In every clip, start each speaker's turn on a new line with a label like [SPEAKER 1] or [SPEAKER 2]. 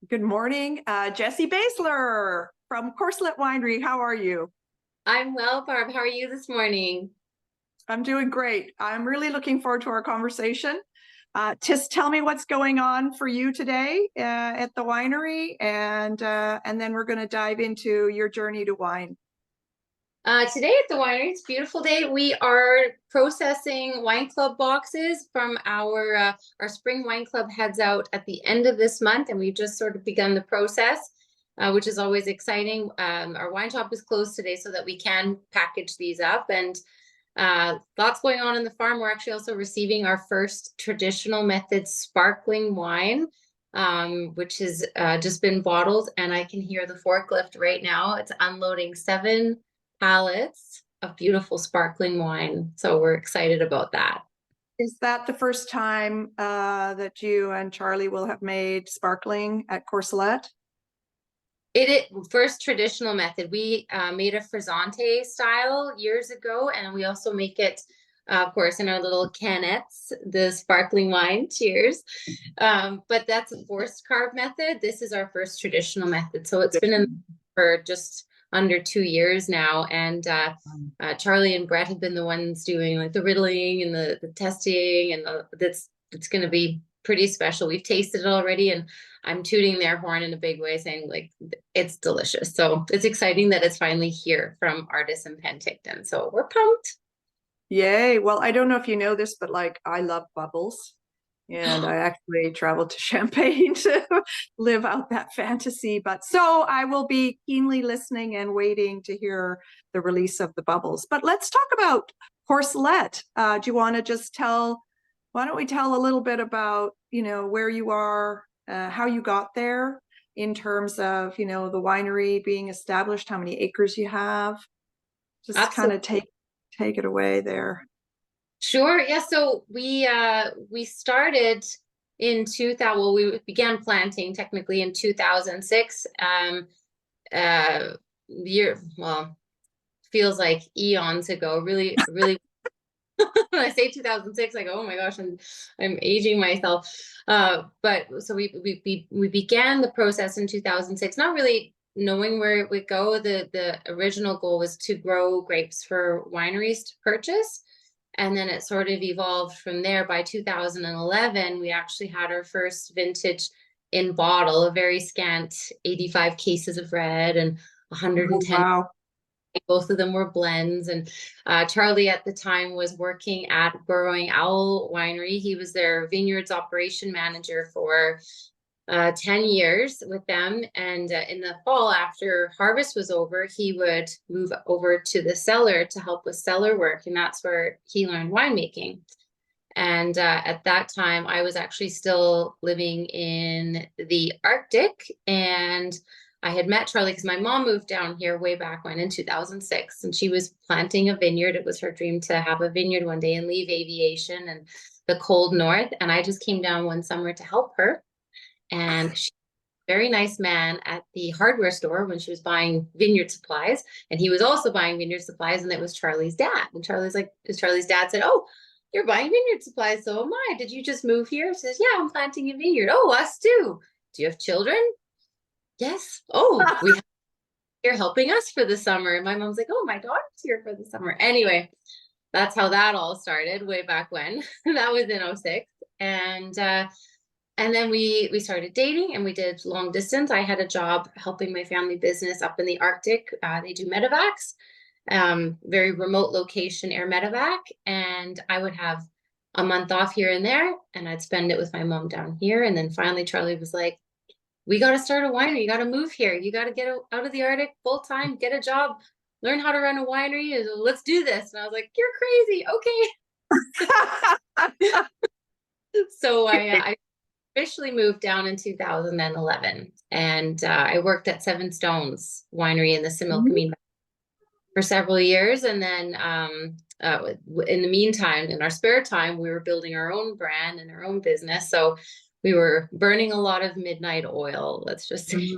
[SPEAKER 1] Good morning, Jesce Baessler from Corcelettes Winery. How are you?
[SPEAKER 2] I'm well, Barb. How are you this morning?
[SPEAKER 1] I'm doing great. I'm really looking forward to our conversation. Just tell me what's going on for you today at the winery, and then we're going to dive into your journey to wine.
[SPEAKER 2] Today at the winery, it's a beautiful day. We are processing wine club boxes from our spring wine club heads out at the end of this month, and we've just sort of begun the process, which is always exciting. Our wine shop is closed today so that we can package these up, and lots going on in the farm. We're actually also receiving our first traditional method sparkling wine, which has just been bottled, and I can hear the forklift right now. It's unloading 7 pallets of beautiful sparkling wine. So we're excited about that.
[SPEAKER 1] Is that the first time that you and Charlie will have made sparkling at Corcelette?
[SPEAKER 2] It first traditional method. We made a frizzante style years ago, and we also make it, of course, in our little canettes, the sparkling wine. Cheers. But that's a forced carb method. This is our first traditional method. So it's been in for just under 2 years now, and Charlie and Brett have been the ones doing like the riddling and the testing, and it's going to be pretty special. We've tasted it already, and I'm tooting their horn in a big way, saying like it's delicious. So it's exciting that it's finally here from Artis and Penticton. So we're pumped.
[SPEAKER 1] Yay. Well, I don't know if you know this, but like I love bubbles. And I actually traveled to Champagne to live out that fantasy. But so I will be keenly listening and waiting to hear the release of the bubbles. But let's talk about Corcelette. Do you want to just why don't we tell a little bit about, where you are, how you got there in terms of, the winery being established, how many acres you have? Just kind
[SPEAKER 2] Absolutely.
[SPEAKER 1] of take it away there.
[SPEAKER 2] Sure. Yeah. So we started in 2000. Well, we began planting technically in 2006. Well, feels like eons ago. Really, really. When I say 2006, I go, oh my gosh, I'm aging myself. But so we began the process in 2006, not really knowing where it would go. The original goal was to grow grapes for wineries to purchase. And then it sort of evolved from there. By 2011, we actually had our first vintage in bottle, a very scant 85 cases of red and
[SPEAKER 1] Oh,
[SPEAKER 2] 110.
[SPEAKER 1] wow.
[SPEAKER 2] Both of them were blends. And Charlie at the time was working at Burrowing Owl Winery. He was their vineyards operation manager for 10 years with them. And in the fall, after harvest was over, he would move over to the cellar to help with cellar work. And that's where he learned winemaking. And at that time, I was actually still living in the Arctic. And I had met Charlie because my mom moved down here way back when in 2006. And she was planting a vineyard. It was her dream to have a vineyard one day and leave aviation and the cold north. And I just came down one summer to help her. And she was a very nice man at the hardware store when she was buying vineyard supplies. And he was also buying vineyard supplies. And it was Charlie's dad. And Charlie's dad said, oh, you're buying vineyard supplies, so am I. Did you just move here? She says, yeah, I'm planting a vineyard. Oh, us too. Do you have children? Yes. Oh, you're helping us for the summer. And my mom's like, oh, my daughter's here for the summer. Anyway, that's how that all started way back when. That was in '06. And then we started dating and we did long distance. I had a job helping my family business up in the Arctic. They do medevacs, very remote location air medevac. And I would have a month off here and there, and I'd spend it with my mom down here. And then finally, Charlie was like, we got to start a winery. You got to move here. You got to get out of the Arctic full time, get a job, learn how to run a winery. And let's do this. And I was like, you're crazy. Okay. So I officially moved down in 2011, and I worked at Seven Stones Winery in the Similkameen Valley for several years. And then in the meantime, in our spare time, we were building our own brand and our own business. So we were burning a lot of midnight oil, let's just say.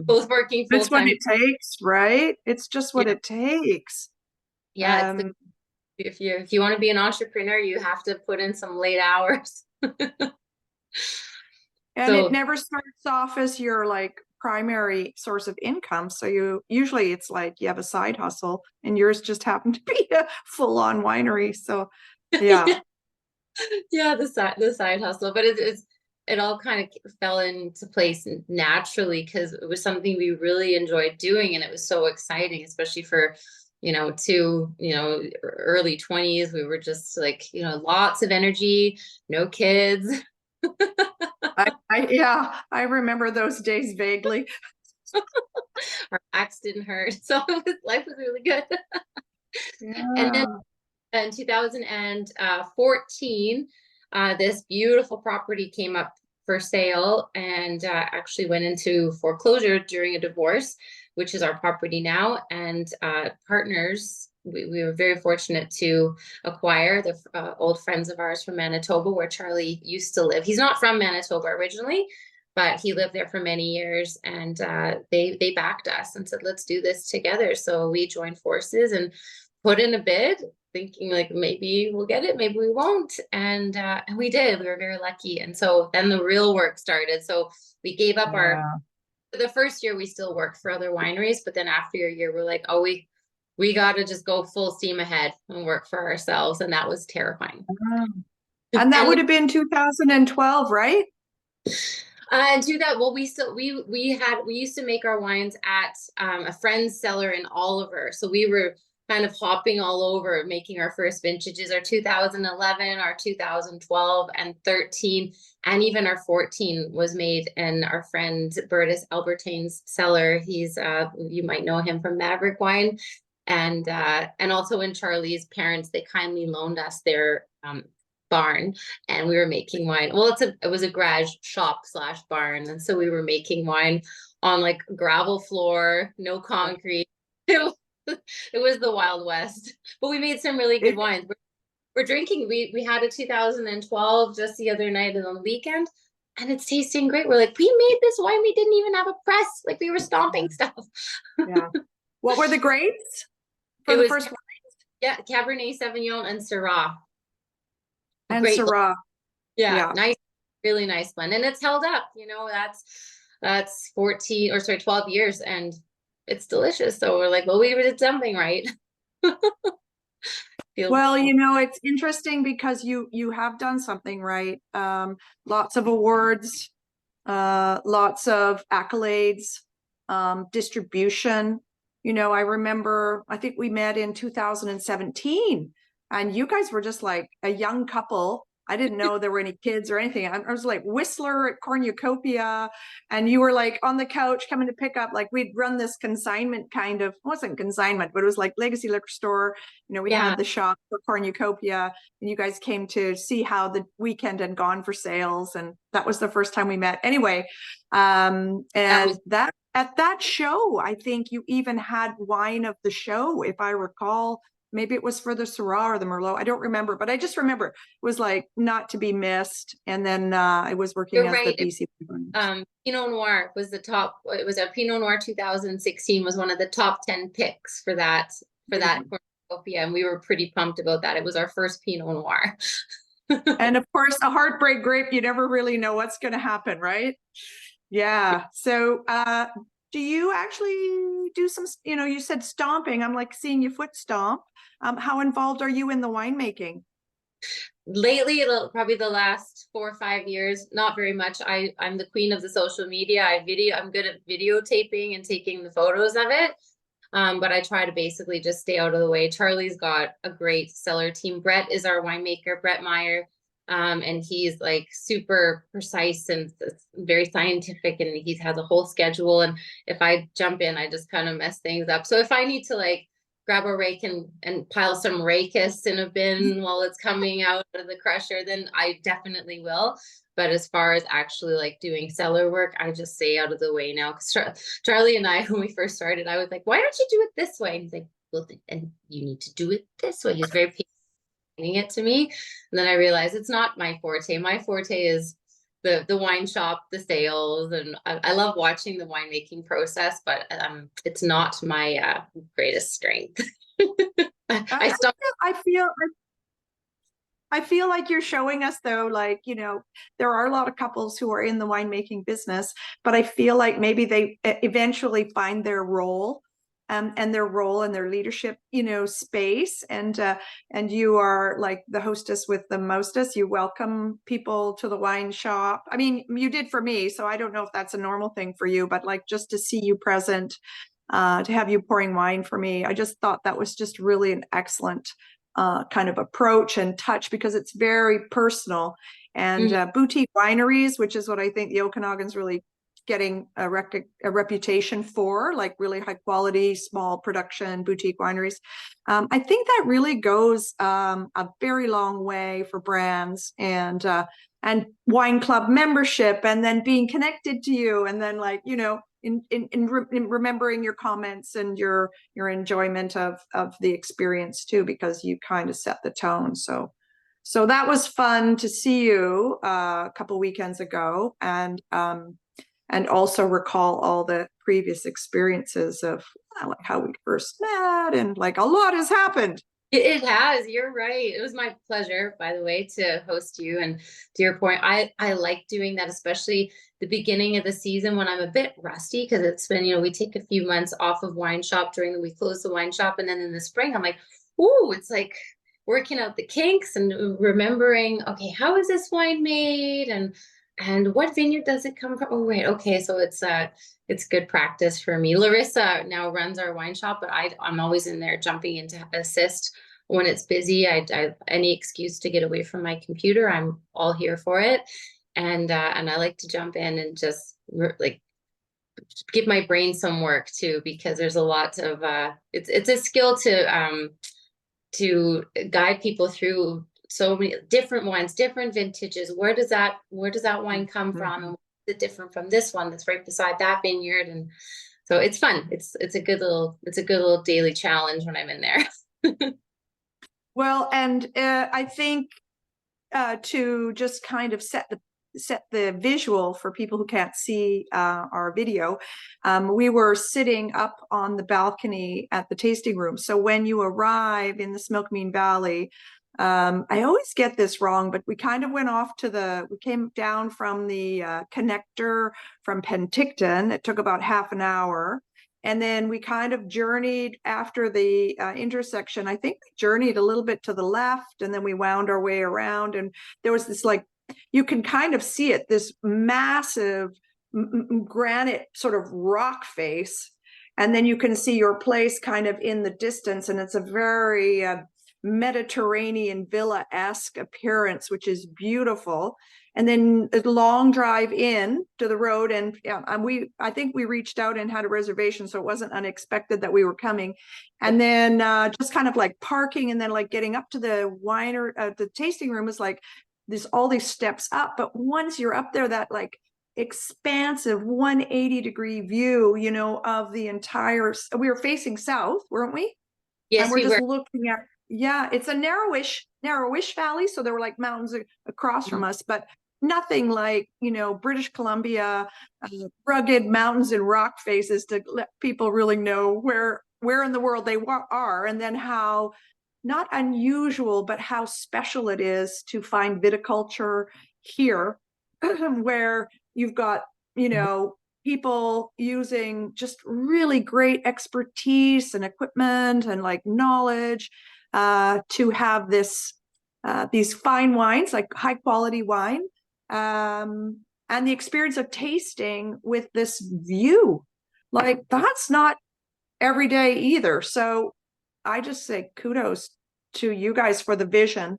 [SPEAKER 2] Both working full
[SPEAKER 1] It's what
[SPEAKER 2] time.
[SPEAKER 1] it takes, right? It's just what
[SPEAKER 2] Yeah,
[SPEAKER 1] it takes.
[SPEAKER 2] yeah. If you want to be an entrepreneur, you have to put in some late hours.
[SPEAKER 1] And it
[SPEAKER 2] So
[SPEAKER 1] never starts off as your like primary source of income. So you usually it's like you have a side hustle and yours just happened to be a full-on winery. So yeah.
[SPEAKER 2] yeah, the side hustle, but it all kind of fell into place naturally because it was something we really enjoyed doing, and it was so exciting, especially for early 20s. We were just like lots of energy, no kids.
[SPEAKER 1] Yeah, I remember those days vaguely.
[SPEAKER 2] Our backs didn't hurt, so life was really good. And then
[SPEAKER 1] Yeah.
[SPEAKER 2] in 2014, this beautiful property came up for sale and actually went into foreclosure during a divorce, which is our property now. And partners, we were very fortunate to acquire the old friends of ours from Manitoba, where Charlie used to live. He's not from Manitoba originally, but he lived there for many years, and they backed us and said, let's do this together. So we joined forces and put in a bid, thinking like maybe we'll get it, maybe we won't. And we did. We were very lucky. And so then the real work started. So we gave up
[SPEAKER 1] Yeah.
[SPEAKER 2] the first year we still worked for other wineries, but then after a year we're like, oh, we got to just go full steam ahead and work for ourselves. And that was terrifying.
[SPEAKER 1] And that
[SPEAKER 2] And
[SPEAKER 1] would have been 2012, right?
[SPEAKER 2] and do that. Well, we used to make our wines at a friend's cellar in Oliver. So we were kind of hopping all over, making our first vintages, our 2011, our 2012 and 13, and even our 14 was made in our friend Bertus Albertain's cellar. He's you might know him from Maverick Wine. And also in Charlie's parents, they kindly loaned us their barn, and we were making wine. Well, it was a garage shop / barn, and so we were making wine on like gravel floor, no concrete. It was the Wild West, but we made some really good wines. We're drinking. We had a 2012 just the other night and on the weekend, and it's tasting great. We're like, we made this wine. We didn't even have a press. Like we were stomping stuff.
[SPEAKER 1] Yeah. What were the grapes for
[SPEAKER 2] It
[SPEAKER 1] the
[SPEAKER 2] was
[SPEAKER 1] first one?
[SPEAKER 2] yeah, Cabernet Sauvignon and Syrah.
[SPEAKER 1] And
[SPEAKER 2] Great.
[SPEAKER 1] Syrah.
[SPEAKER 2] Yeah,
[SPEAKER 1] Yeah.
[SPEAKER 2] nice, really nice blend, and it's held up. That's 14 or sorry 12 years, and it's delicious. So we're like, well, we did something right.
[SPEAKER 1] Well, it's interesting because you have done something right. Lots of awards, lots of accolades, distribution. I remember, I think we met in 2017 and you guys were just like a young couple. I didn't know there were any kids or anything. I was like Whistler at Cornucopia, and you were like on the couch coming to pick up, like we'd run this consignment kind of, it wasn't consignment, but it was like Legacy Liquor Store. We
[SPEAKER 2] Yeah,
[SPEAKER 1] had the shop for Cornucopia, and you guys came to see how the weekend had gone for sales. And that was the first time we met. Anyway, and that at that show, I think you even had wine of the show, if I recall. Maybe it was for the Syrah or the Merlot. I don't remember, but I just remember it was like not to be missed. And then I was working
[SPEAKER 2] you're
[SPEAKER 1] as the
[SPEAKER 2] right.
[SPEAKER 1] BC.
[SPEAKER 2] Pinot Noir was the top. It was a Pinot Noir 2016 was one of the top 10 picks for that Cornucopia, and we were pretty pumped about that. It was our first Pinot Noir.
[SPEAKER 1] And of course, a heartbreak grape, you never really know what's going to happen, right? Yeah. So do you actually do some, you said stomping. I'm like seeing you foot stomp. How involved are you in the winemaking?
[SPEAKER 2] Lately, probably the last 4 or 5 years, not very much. I'm the queen of the social media. I'm good at videotaping and taking the photos of it. But I try to basically just stay out of the way. Charlie's got a great cellar team. Brett is our winemaker, Brett Meyer. And he's like super precise and very scientific, and he has a whole schedule. And if I jump in, I just kind of mess things up. So if I need to like grab a rake and pile some rakis in a bin while it's coming out of the crusher, then I definitely will. But as far as actually like doing cellar work, I just stay out of the way now. Because Charlie and I, when we first started, I was like, why don't you do it this way? And he's like, well, and you need to do it this way. He's very it to me. And then I realized it's not my forte. My forte is the wine shop, the sales, and I love watching the winemaking process, but it's not my greatest strength. I stopped.
[SPEAKER 1] I feel I feel like you're showing us though, like, you know, there are a lot of couples who are in the winemaking business, but I feel like maybe they eventually find their role, and their role in their leadership, you know, space. And you are like the hostess with the mostest. You welcome people to the wine shop. I mean, you did for me, so I don't know if that's a normal thing for you, but like just to see you present, to have you pouring wine for me, I just thought that was just really an excellent kind of approach and touch, because it's very personal. And boutique wineries, which is what I think the Okanagan's really getting a reputation for, like really high quality, small production boutique wineries. I think that really goes a very long way for brands, and wine club membership, and then being connected to you, and then like, you know, in remembering your comments and your enjoyment of the experience too, because you kind of set the tone. So that was fun to see you a couple weekends ago, and also recall all the previous experiences of like how we first met, and like a lot has happened.
[SPEAKER 2] It has, you're right. It was my pleasure, by the way, to host you. And to your point, I like doing that, especially the beginning of the season when I'm a bit rusty, because it's been, you know, we take a few months off of wine shop during the, we close the wine shop. And then in the spring, I'm like, ooh, it's like working out the kinks and remembering, okay, how is this wine made? And what vineyard does it come from? Oh, right. Okay. So it's good practice for me. Larissa now runs our wine shop, but I'm always in there jumping in to assist when it's busy. I any excuse to get away from my computer, I'm all here for it. And I like to jump in and just like give my brain some work too, because there's a lot of it's a skill to guide people through so many different wines, different vintages. Where does that wine come from? And is it different from this one that's right beside that vineyard? And so it's fun. It's a good little daily challenge when I'm in there.
[SPEAKER 1] Well, and I think to just kind of set the visual for people who can't see our video, we were sitting up on the balcony at the tasting room. So when you arrive in the Similkameen Valley, I always get this wrong, but we kind of went off to we came down from the connector from Penticton. It took about half an hour. And then we kind of journeyed after the intersection. I think we journeyed a little bit to the left, and then we wound our way around. And there was this, like, you can kind of see it, this massive granite sort of rock face. And then you can see your place kind of in the distance. And it's a very Mediterranean villa-esque appearance, which is beautiful. And then a long drive in to the road, and I think we reached out and had a reservation, so it wasn't unexpected that we were coming. And then just kind of like parking, and then like getting up to the the tasting room is like all these steps up. But once you're up there, that like expansive 180-degree view, you know, of the entire. We were facing south, weren't we?
[SPEAKER 2] Yes,
[SPEAKER 1] and we're
[SPEAKER 2] we
[SPEAKER 1] just
[SPEAKER 2] were.
[SPEAKER 1] looking at. Yeah, it's a narrowish valley, so there were like mountains across from us, but nothing like, you know, British Columbia, rugged mountains and rock faces to let people really know where in the world they are, and then how not unusual, but how special it is to find viticulture here, where you've got, you know, people using just really great expertise and equipment and like knowledge to have these fine wines, like high quality wine, and the experience of tasting with this view. Like, that's not every day either. So I just say kudos to you guys for the vision.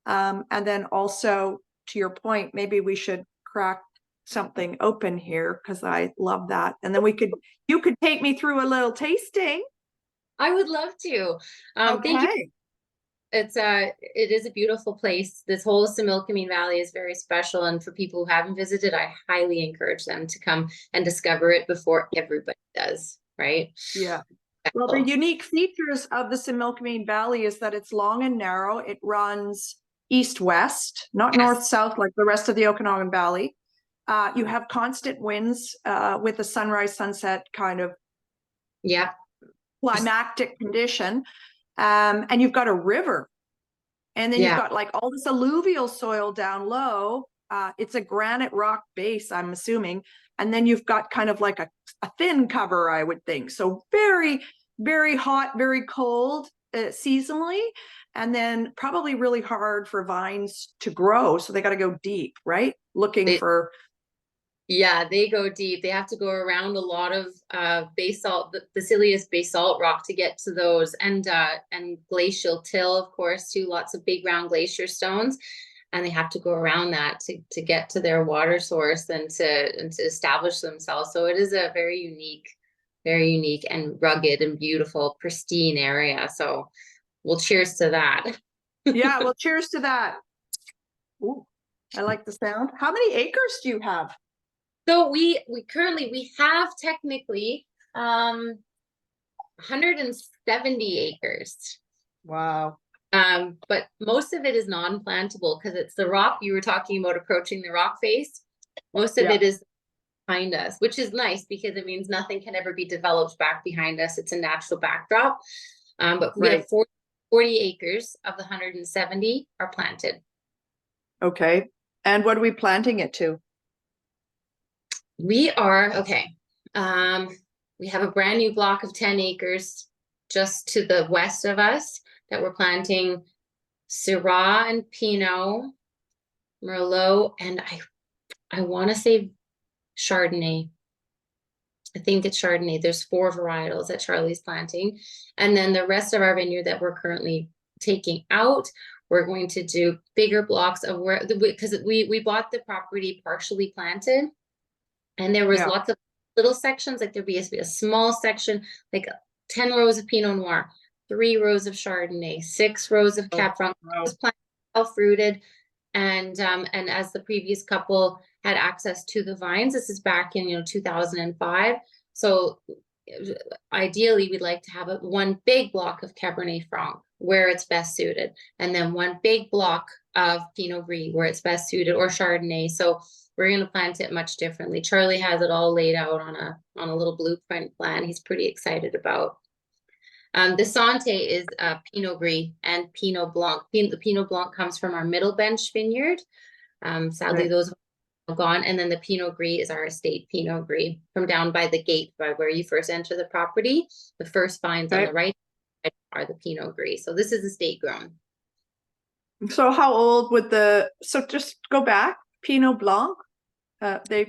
[SPEAKER 1] And then also, to your point, maybe we should crack something open here, because I love that. And then you could take me through a little tasting.
[SPEAKER 2] I would love to. Thank you. It is a beautiful place. This whole Similkameen Valley is very special, and for people who haven't visited, I highly encourage them to come and discover it before everybody does, right?
[SPEAKER 1] Yeah. Well, the unique features of the Similkameen Valley is that it's long and narrow. It runs east-west, not north-south like the rest of the Okanagan Valley. You have constant winds with a sunrise-sunset kind of climactic condition. And you've got a river And then you've got like all this alluvial soil down low. It's a granite rock base, I'm assuming. And then you've got kind of like a thin cover, I would think. So very, very hot, very cold seasonally. And then probably really hard for vines to grow. So they got to go deep, right? Looking for.
[SPEAKER 2] Yeah, they go deep. They have to go around a lot of basalt, the basilius basalt rock to get to those, and glacial till, of course, too. Lots of big round glacier stones, and they have to go around that to get to their water source and to establish themselves. So it is a very unique and rugged and beautiful, pristine area. So well, cheers to that.
[SPEAKER 1] Yeah, well, cheers to that. Ooh, I like the sound. How many acres do you have?
[SPEAKER 2] So we currently have technically 170 acres.
[SPEAKER 1] Wow.
[SPEAKER 2] But most of it is non-plantable because it's the rock you were talking about, approaching the rock face. Most of it is behind us, which is nice because it means nothing can ever be developed back behind us. It's a natural backdrop. But we have 40 acres of the 170 are planted.
[SPEAKER 1] Okay. And what are we planting it to?
[SPEAKER 2] We are, we have a brand new block of 10 acres just to the west of us that we're planting Syrah and Pinot, Merlot, and I want to say Chardonnay. I think it's Chardonnay. There's 4 varietals that Charlie's planting. And then the rest of our vineyard that we're currently taking out, we're going to do bigger blocks of because we bought the property partially planted. And there was lots of little sections, like there'd be a small section, like 10 rows of Pinot Noir, 3 rows of Chardonnay, 6 rows of Cab Franc. It was planted, well-fruited. And as the previous couple had access to the vines, this is back in 2005. So ideally, we'd like to have one big block of Cabernet Franc where it's best suited, and then one big block of Pinot Gris where it's best suited, or Chardonnay. So we're going to plant it much differently. Charlie has it all laid out on a little blueprint plan. He's pretty excited about. The Sante is Pinot Gris and Pinot Blanc. The Pinot Blanc comes from our middle bench vineyard. Sadly, those are gone. And then the Pinot Gris is our estate Pinot Gris from down by the gate, by where you first enter the property. The first vines on the right are the Pinot Gris. So this is estate grown.
[SPEAKER 1] So how old would so just go back, Pinot Blanc? They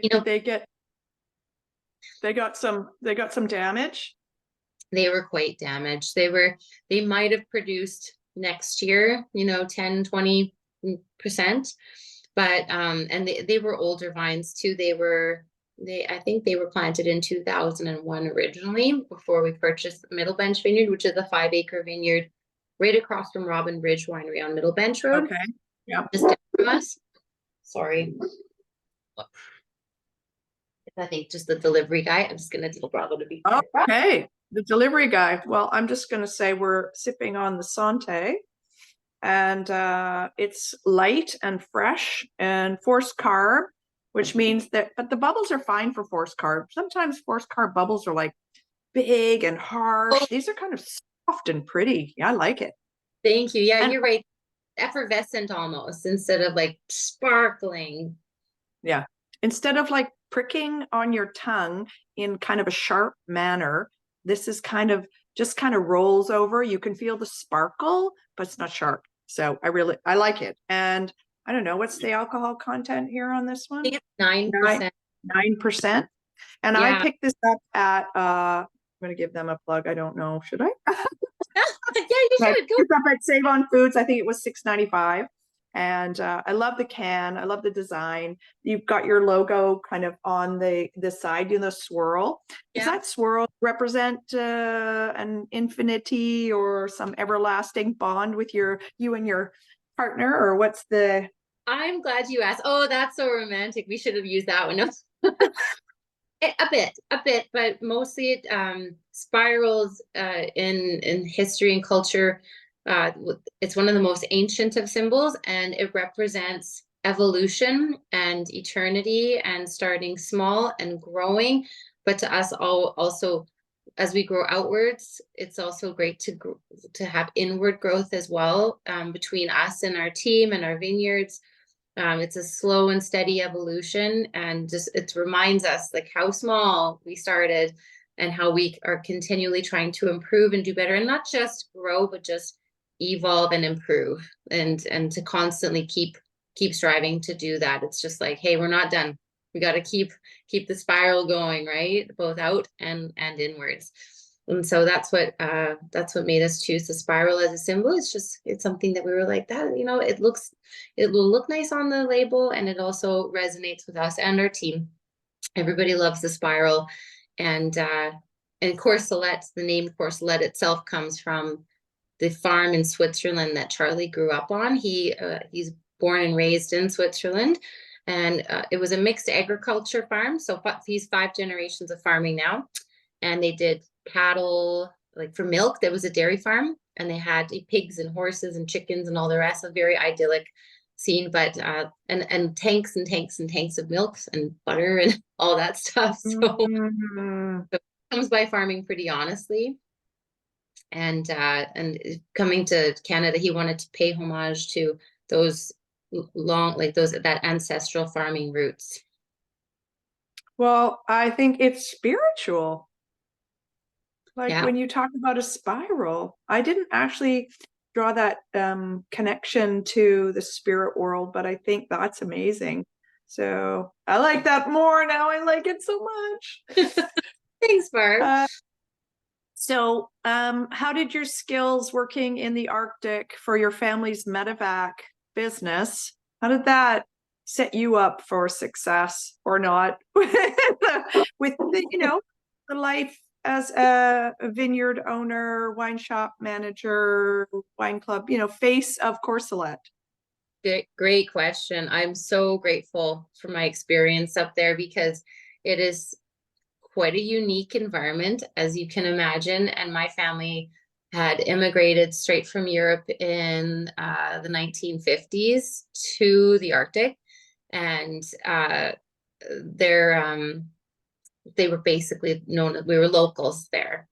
[SPEAKER 1] got some damage.
[SPEAKER 2] They were quite damaged. They might have produced next year, 10-20%, but and they were older vines too. I think they were planted in 2001 originally, before we purchased Middle Bench Vineyard, which is a 5-acre vineyard right across from Robin Ridge Winery on Middle Bench Road.
[SPEAKER 1] Okay. Yeah.
[SPEAKER 2] Just down from us. Sorry. I think just the delivery guy. I'm just gonna tell Bravo to be.
[SPEAKER 1] Okay, the delivery guy. Well, I'm just gonna say we're sipping on the Sante, and it's light and fresh and forced carb, which means that. But the bubbles are fine for forced carb. Sometimes forced carb bubbles are like big and harsh. These are kind of soft and pretty. Yeah, I like it.
[SPEAKER 2] Thank you. Yeah, you're right. Effervescent almost, instead of like sparkling.
[SPEAKER 1] Yeah, instead of like pricking on your tongue in kind of a sharp manner, this is kind of rolls over. You can feel the sparkle, but it's not sharp. So I like it. And I don't know, what's the alcohol content here on this one?
[SPEAKER 2] I think it's 9%.
[SPEAKER 1] 9%. And I picked this up at I'm going to give them a plug. I don't know, should I?
[SPEAKER 2] Yeah, you should.
[SPEAKER 1] I picked it up at Save on Foods. I think it was $6.95. And I love the can. I love the design. You've got your logo kind of on the side, swirl.
[SPEAKER 2] Yeah.
[SPEAKER 1] Does that swirl represent an infinity or some everlasting bond with you and your partner, or what's the?
[SPEAKER 2] I'm glad you asked. Oh, that's so romantic. We should have used that one. A bit, but mostly it spirals in history and culture. It's one of the most ancient of symbols, and it represents evolution and eternity and starting small and growing, but to us all also as we grow outwards, it's also great to have inward growth as well, between us and our team and our vineyards. It's a slow and steady evolution, and just it reminds us like how small we started and how we are continually trying to improve and do better, and not just grow, but just evolve and improve, and to constantly keep striving to do that. It's just like, hey, we're not done. We got to keep the spiral going, right? Both out and inwards. And so that's what made us choose the spiral as a symbol. It's something that we were like, that, you know, it will look nice on the label, and it also resonates with us and our team. Everybody loves the spiral. And Corcelettes, the name Corcelette itself comes from the farm in Switzerland that Charlie grew up on. He's born and raised in Switzerland, and it was a mixed agriculture farm. So he's 5 generations of farming now, and they did cattle, like for milk. There was a dairy farm, and they had pigs and horses and chickens and all the rest. A very idyllic scene, but and tanks and tanks and tanks of milk and butter and all that stuff. So it comes by farming pretty honestly. And coming to Canada, he wanted to pay homage to those that ancestral farming roots.
[SPEAKER 1] Well, I think it's spiritual. Like when you talk about a spiral, I didn't actually draw that connection to the spirit world, but I think that's amazing. So I like that more now. I like it so much.
[SPEAKER 2] Thanks, Barb.
[SPEAKER 1] So how did your skills working in the Arctic for your family's medevac business, how did that set you up for success or not with the life as a vineyard owner, wine shop manager, wine club, face of Corcelette?
[SPEAKER 2] Great question. I'm so grateful for my experience up there, because it is quite a unique environment, as you can imagine. And my family had immigrated straight from Europe in the 1950s to the Arctic, and they were basically known. We were locals there.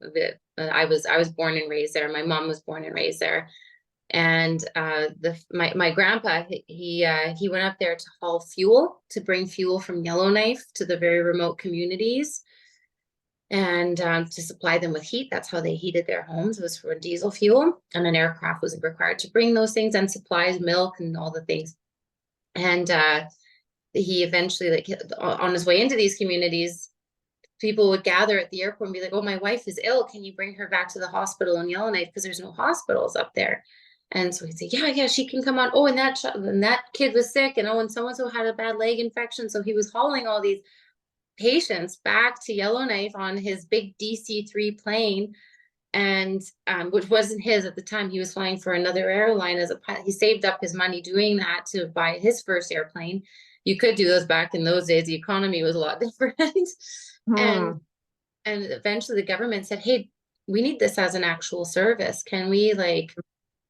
[SPEAKER 2] I was born and raised there. My mom was born and raised there, and my grandpa he went up there to haul fuel, to bring fuel from Yellowknife to the very remote communities, and to supply them with heat. That's how they heated their homes, was for diesel fuel, and an aircraft was required to bring those things and supplies, milk and all the things. And he eventually, like on his way into these communities, people would gather at the airport and be like, oh, my wife is ill, can you bring her back to the hospital in Yellowknife, because there's no hospitals up there. And so he'd say, yeah, she can come on. Oh, and that kid was sick, and oh, and so-and-so had a bad leg infection. So he was hauling all these patients back to Yellowknife on his big DC-3 plane, and which wasn't his at the time. He was flying for another airline as a pilot. He saved up his money doing that to buy his first airplane. You could do those back in those days. The economy was a lot different. And eventually the government said, hey, we need this as an actual service. Can we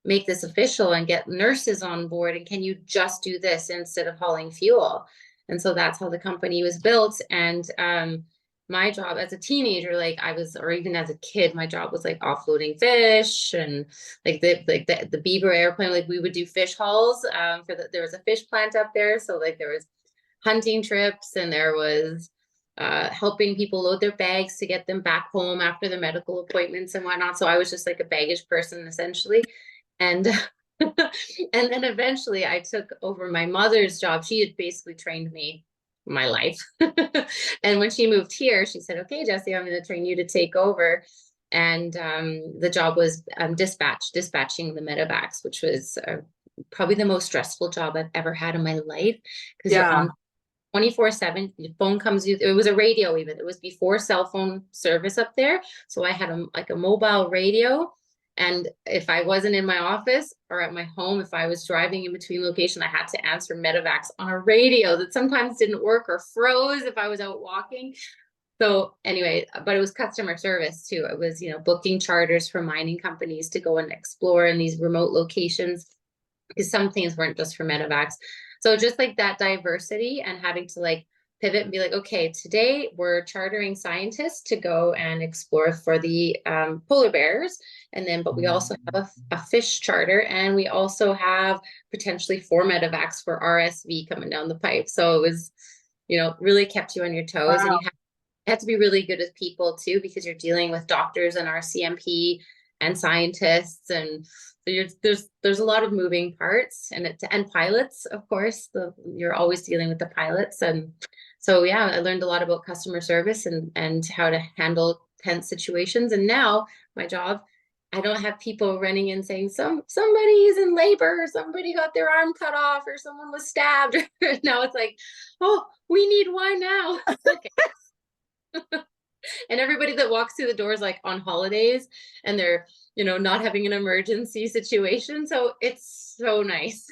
[SPEAKER 2] make this official and get nurses on board? And can you just do this instead of hauling fuel? And so that's how the company was built. And my job as a teenager, or even as a kid, my job was offloading fish, and the Beaver airplane, we would do fish hauls there was a fish plant up there. So there was hunting trips, and there was helping people load their bags to get them back home after their medical appointments and whatnot. So I was just like a baggage person essentially. And and then eventually I took over my mother's job. She had basically trained me my life. And when she moved here, she said, okay, Jessie, I'm going to train you to take over. And the job was dispatching the medevacs, which was probably the most stressful job I've ever had in my life, because you're on 24/7. Your phone comes, it was a radio even. It was before cell phone service up there. So I had a mobile radio. And if I wasn't in my office or at my home, if I was driving in between location, I had to answer medevacs on a radio that sometimes didn't work or froze if I was out walking. So anyway, but it was customer service too. It was, booking charters for mining companies to go and explore in these remote locations, because some things weren't just for medevacs. So just that diversity and having to pivot and be like, okay, today we're chartering scientists to go and explore for the polar bears. And then, but we also have a fish charter, and we also have potentially 4 medevacs for RSV coming down the pipe. So it was, really kept you on your toes.
[SPEAKER 1] Wow.
[SPEAKER 2] And you have to be really good with people too, because you're dealing with doctors and RCMP and scientists, and so there's a lot of moving parts, and pilots, of course. You're always dealing with the pilots, and so yeah, I learned a lot about customer service and how to handle tense situations. And now my job, I don't have people running in saying somebody's in labor, or somebody got their arm cut off, or someone was stabbed. Now it's like, oh, we need wine now. Okay. And everybody that walks through the doors like on holidays, and they're, not having an emergency situation. So it's so nice.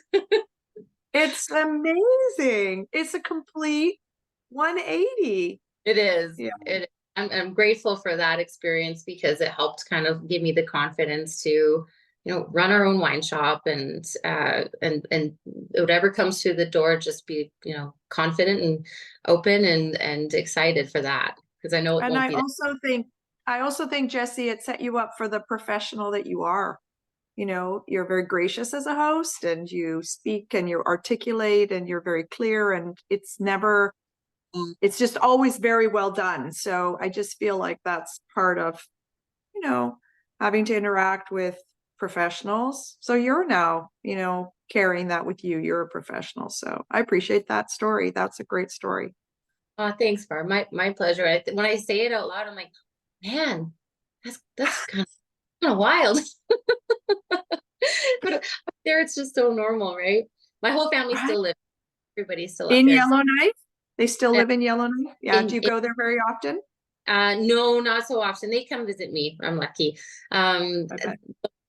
[SPEAKER 1] It's amazing. It's a complete 180.
[SPEAKER 2] It is.
[SPEAKER 1] Yeah.
[SPEAKER 2] I'm grateful for that experience, because it helped kind of give me the confidence to, run our own wine shop, and whatever comes through the door, just be, confident and open and excited for that, because I know it
[SPEAKER 1] And
[SPEAKER 2] won't
[SPEAKER 1] I
[SPEAKER 2] be.
[SPEAKER 1] also think, Jessie, it set you up for the professional that you are. You're very gracious as a host, and you speak and you articulate and you're very clear, and it's just always very well done. So I just feel like that's part of, having to interact with professionals. So you're now, carrying that with you. You're a professional. So I appreciate that story. That's a great story.
[SPEAKER 2] Oh, thanks, Barb. My pleasure. When I say it out loud, I'm like, man, that's kind of wild. But up there, it's just so normal, right? My whole family
[SPEAKER 1] Right.
[SPEAKER 2] still lives. Everybody's still up
[SPEAKER 1] In
[SPEAKER 2] there.
[SPEAKER 1] Yellowknife? They still
[SPEAKER 2] Yeah.
[SPEAKER 1] live in Yellowknife? Yeah. Do you
[SPEAKER 2] In,
[SPEAKER 1] go there very often?
[SPEAKER 2] no, not so often. They come visit me. I'm lucky.
[SPEAKER 1] Okay.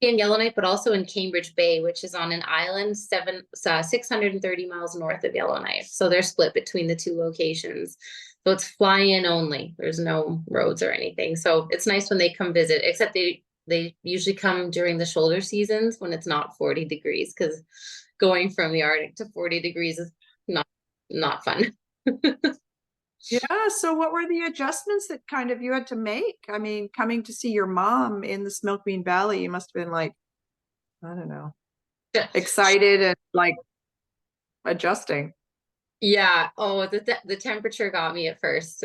[SPEAKER 2] In Yellowknife, but also in Cambridge Bay, which is on an island 630 miles north of Yellowknife. So they're split between the two locations. So it's fly in only. There's no roads or anything. So it's nice when they come visit, except they usually come during the shoulder seasons when it's not 40 degrees, because going from the Arctic to 40 degrees is not fun.
[SPEAKER 1] Yeah. So what were the adjustments that kind of you had to make? I mean, coming to see your mom in the Similkameen Valley, you must have been like, I don't know, excited and like adjusting.
[SPEAKER 2] Yeah. Oh, the temperature got me at first.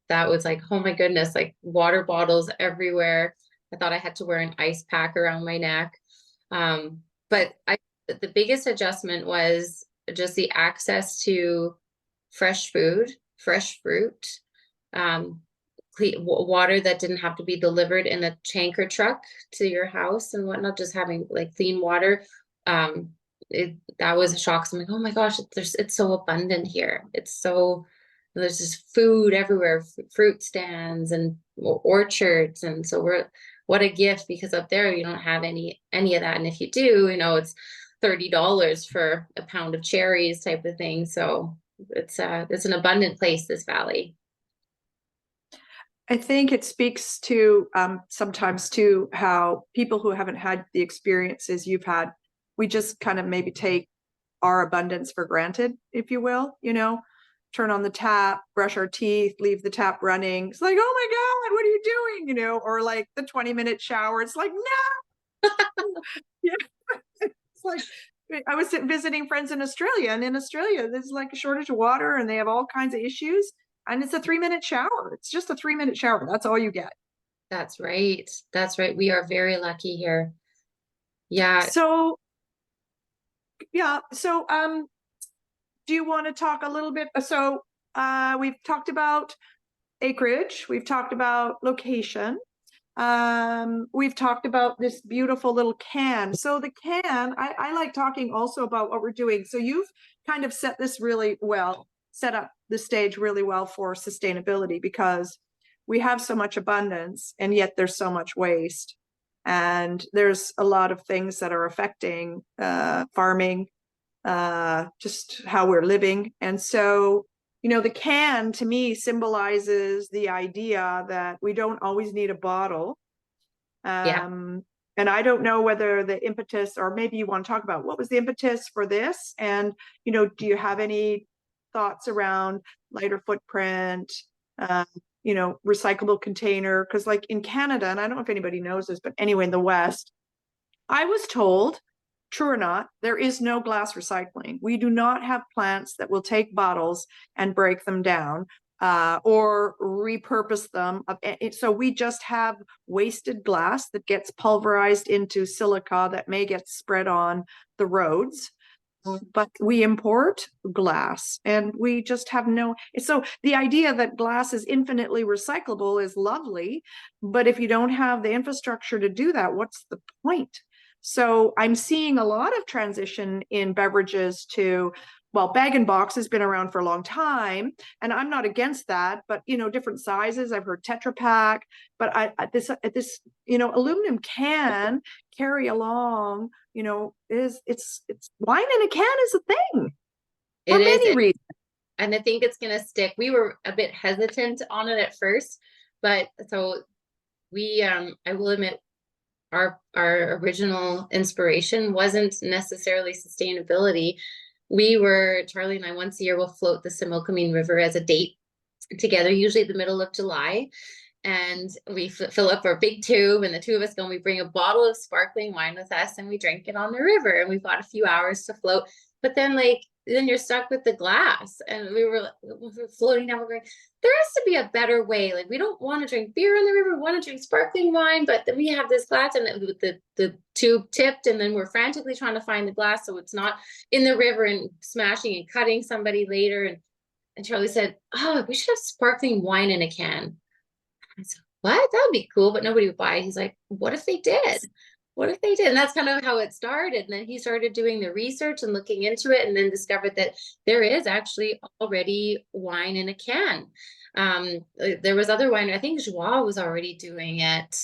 [SPEAKER 2] That was like, oh my goodness, like water bottles everywhere. I thought I had to wear an ice pack around my neck. But the biggest adjustment was just the access to fresh food, fresh fruit, water that didn't have to be delivered in a tanker truck to your house and whatnot, just having like clean water. That was a shock. So I'm like, oh my gosh, it's so abundant here. There's just food everywhere, fruit stands and orchards. And so what a gift, because up there you don't have any of that. And if you do, it's $30 for a pound of cherries type of thing. So it's an abundant place, this valley.
[SPEAKER 1] I think it speaks to sometimes to how people who haven't had the experiences you've had, we just kind of maybe take our abundance for granted, if you will, turn on the tap, brush our teeth, leave the tap running. It's like, oh my God, what are you doing? Or like the 20-minute shower. It's like, no. Yeah. It's like, I was visiting friends in Australia, and in Australia, there's like a shortage of water and they have all kinds of issues. And it's a 3-minute shower. It's just a 3-minute shower. That's all you get.
[SPEAKER 2] That's right. That's right. We are very lucky here. Yeah.
[SPEAKER 1] So, yeah. So, do you want to talk a little bit? So, we've talked about acreage. We've talked about location. We've talked about this beautiful little can. So the can, I like talking also about what we're doing. So you've kind of set up the stage really well for sustainability, because we have so much abundance and yet there's so much waste. And there's a lot of things that are affecting farming, just how we're living. And so, the can to me symbolizes the idea that we don't always need a bottle.
[SPEAKER 2] Yeah.
[SPEAKER 1] And I don't know whether the impetus, or maybe you want to talk about what was the impetus for this, and do you have any thoughts around lighter footprint, you know, recyclable container. Because like in Canada, and I don't know if anybody knows this, but anyway, in the West, I was told, true or not, there is no glass recycling. We do not have plants that will take bottles and break them down or repurpose them. So we just have wasted glass that gets pulverized into silica that may get spread on the roads. But we import glass and we just have no. So the idea that glass is infinitely recyclable is lovely, but if you don't have the infrastructure to do that, what's the point? So I'm seeing a lot of transition in beverages to, well, bag and box has been around for a long time, and I'm not against that, but you know, different sizes. I've heard Tetra Pak, but this you know, aluminum can carry along, you know, it's wine in a can is a thing for many reasons.
[SPEAKER 2] And I think it's going to stick. We were a bit hesitant on it at first, but so we, I will admit, our original inspiration wasn't necessarily sustainability. Charlie and I once a year will float the Similkameen River as a date together, usually the middle of July. And we fill up our big tube, and the two of us go and we bring a bottle of sparkling wine with us and we drink it on the river, and we've got a few hours to float. But then then you're stuck with the glass, and we were floating down. We're going, there has to be a better way. Like, we don't want to drink beer in the river. We want to drink sparkling wine, but then we have this glass and the tube tipped, and then we're frantically trying to find the glass so it's not in the river and smashing and cutting somebody later. And Charlie said, "Oh, we should have sparkling wine in a can." I said, "What? That would be cool," but nobody would buy it. He's like, "What if they did? What if they did?" And that's kind of how it started. And then he started doing the research and looking into it, and then discovered that there is actually already wine in a can. There was other wine. I think Joie was already doing it.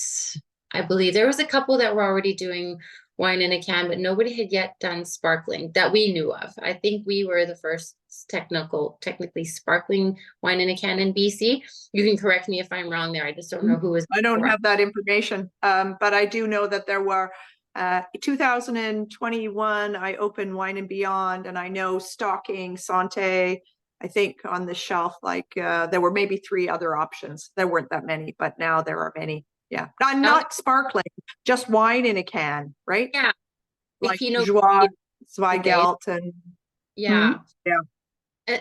[SPEAKER 2] I believe there was a couple that were already doing wine in a can, but nobody had yet done sparkling that we knew of. I think we were the first technically sparkling wine in a can in BC. You can correct me if I'm wrong there. I just don't know who was.
[SPEAKER 1] I don't have that information, but I do know that there were 2021, I opened Wine and Beyond, and I know stocking Sante, I think on the shelf, like there were maybe 3 other options. There weren't that many, but now there are many. Yeah, not sparkling, just wine in a can, right?
[SPEAKER 2] Yeah,
[SPEAKER 1] like
[SPEAKER 2] Pino
[SPEAKER 1] Joie, Zweigelt, and
[SPEAKER 2] yeah.
[SPEAKER 1] Yeah.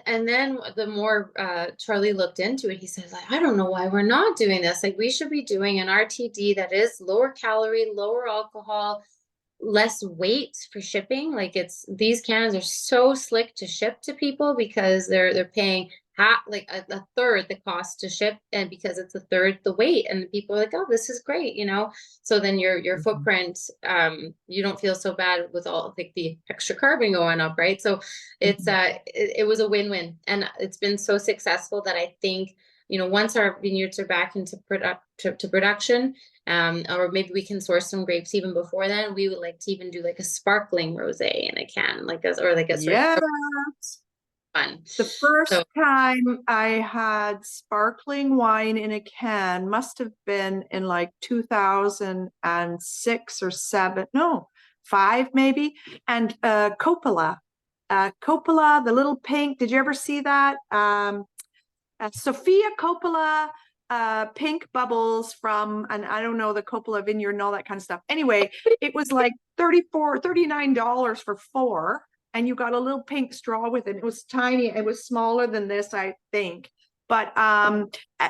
[SPEAKER 2] And then the more Charlie looked into it, he said, like, I don't know why we're not doing this. Like, we should be doing an RTD that is lower calorie, lower alcohol, less weight for shipping. Like, these cans are so slick to ship to people because they're paying a third the cost to ship, and because it's a third the weight, and people are like, oh, this is great, you know. So then your footprint, you don't feel so bad with all like the extra carbon going up, right? So it's it was a win-win, and it's been so successful that I think, you know, once our vineyards are back into production, or maybe we can source some grapes even before then, we would like to even do like a sparkling rosé in a can, like a
[SPEAKER 1] yeah.
[SPEAKER 2] Fun.
[SPEAKER 1] The first time I had sparkling wine in a can must have been in like 2006 or 7, no, 5 maybe. And Coppola, the little pink. Did you ever see that? Sofia Coppola, pink bubbles from, and I don't know, the Coppola vineyard and all that kind of stuff. Anyway, it was like $39 for 4. And you got a little pink straw with it. It was tiny. It was smaller than this, I think. But I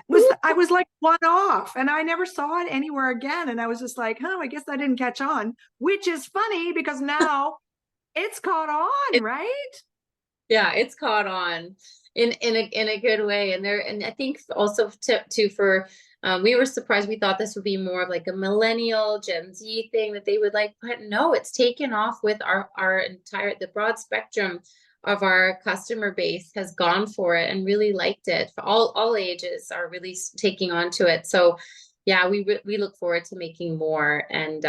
[SPEAKER 1] was like one off, and I never saw it anywhere again. And I was just like, I guess I didn't catch on, which is funny because now it's caught on, right?
[SPEAKER 2] Yeah, it's caught on in a good way. And I think also too for we were surprised. We thought this would be more of like a millennial Gen Z thing that they would like, but no, it's taken off with the broad spectrum of our customer base has gone for it and really liked it. For all ages are really taking on to it. So yeah, we look forward to making more, and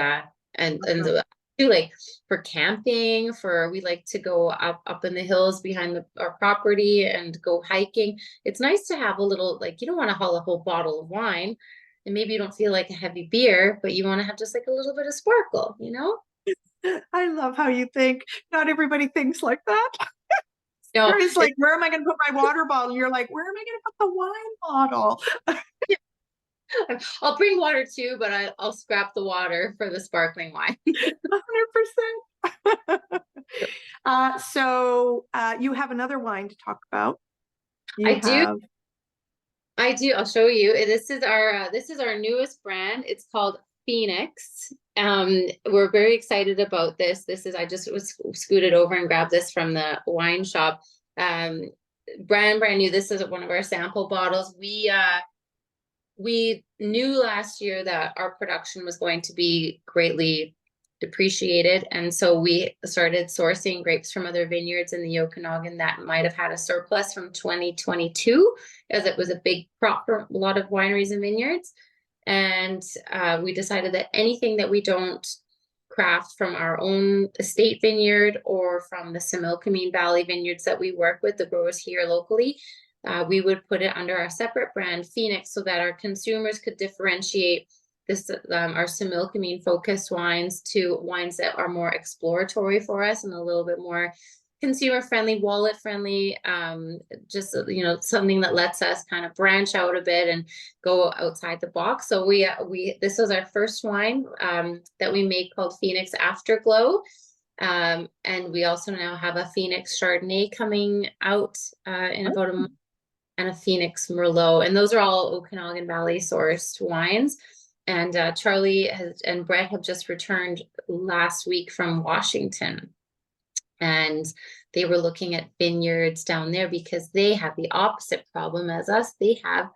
[SPEAKER 2] like for camping, we like to go up in the hills behind our property and go hiking. It's nice to have a little, like, you don't want to haul a whole bottle of wine, and maybe you don't feel like a heavy beer, but you want to have just like a little bit of sparkle, you know?
[SPEAKER 1] I love how you think. Not everybody thinks like that.
[SPEAKER 2] No,
[SPEAKER 1] It's like, where am I going to put my water bottle? You're like, where am I going to put the wine bottle?
[SPEAKER 2] I'll bring water too, but I'll scrap the water for the sparkling wine.
[SPEAKER 1] 100%. You have another wine to talk about. You
[SPEAKER 2] I do.
[SPEAKER 1] have
[SPEAKER 2] I do. I'll show you. This is our newest brand. It's called Phoenix. We're very excited about this. I just was scooted over and grabbed this from the wine shop. Brand new. This is one of our sample bottles. We knew last year that our production was going to be greatly depreciated, and so we started sourcing grapes from other vineyards in the Okanagan that might have had a surplus from 2022, as it was a big crop for a lot of wineries and vineyards. And we decided that anything that we don't craft from our own estate vineyard or from the Similkameen Valley vineyards that we work with, the growers here locally, we would put it under our separate brand, Phoenix, so that our consumers could differentiate this our Similkameen focused wines to wines that are more exploratory for us and a little bit more consumer friendly, wallet friendly, just something that lets us kind of branch out a bit and go outside the box. So this was our first wine that we made called Phoenix Afterglow. And we also now have a Phoenix Chardonnay coming out in about a month, and a Phoenix Merlot, and those are all Okanagan Valley sourced wines. And Charlie and Brett have just returned last week from Washington, and they were looking at vineyards down there because they have the opposite problem as us. They have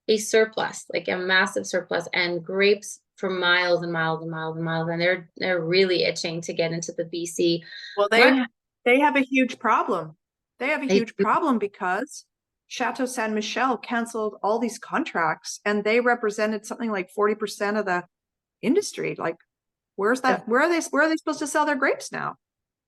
[SPEAKER 2] a surplus, like a massive surplus, and grapes for miles and miles and miles and miles, and they're really itching to get into the BC.
[SPEAKER 1] Well, they have a huge problem. They have a huge problem because Chateau Saint Michel canceled all these contracts, and they represented something like 40% of the industry. Like, where's that? Where are they supposed to sell their grapes now?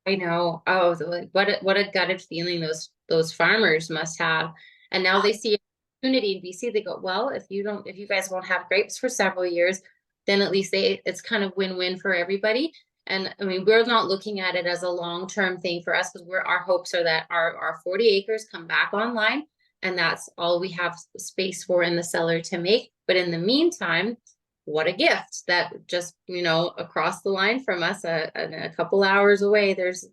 [SPEAKER 2] I know. Oh, what a gutted feeling those farmers must have. And now they see opportunity in BC. They go, well, if you guys won't have grapes for several years, then at least it's kind of win-win for everybody. And I mean, we're not looking at it as a long-term thing for us, because our hopes are that our 40 acres come back online, and that's all we have space for in the cellar to make. But in the meantime, what a gift that just, across the line from us, a couple hours away, there's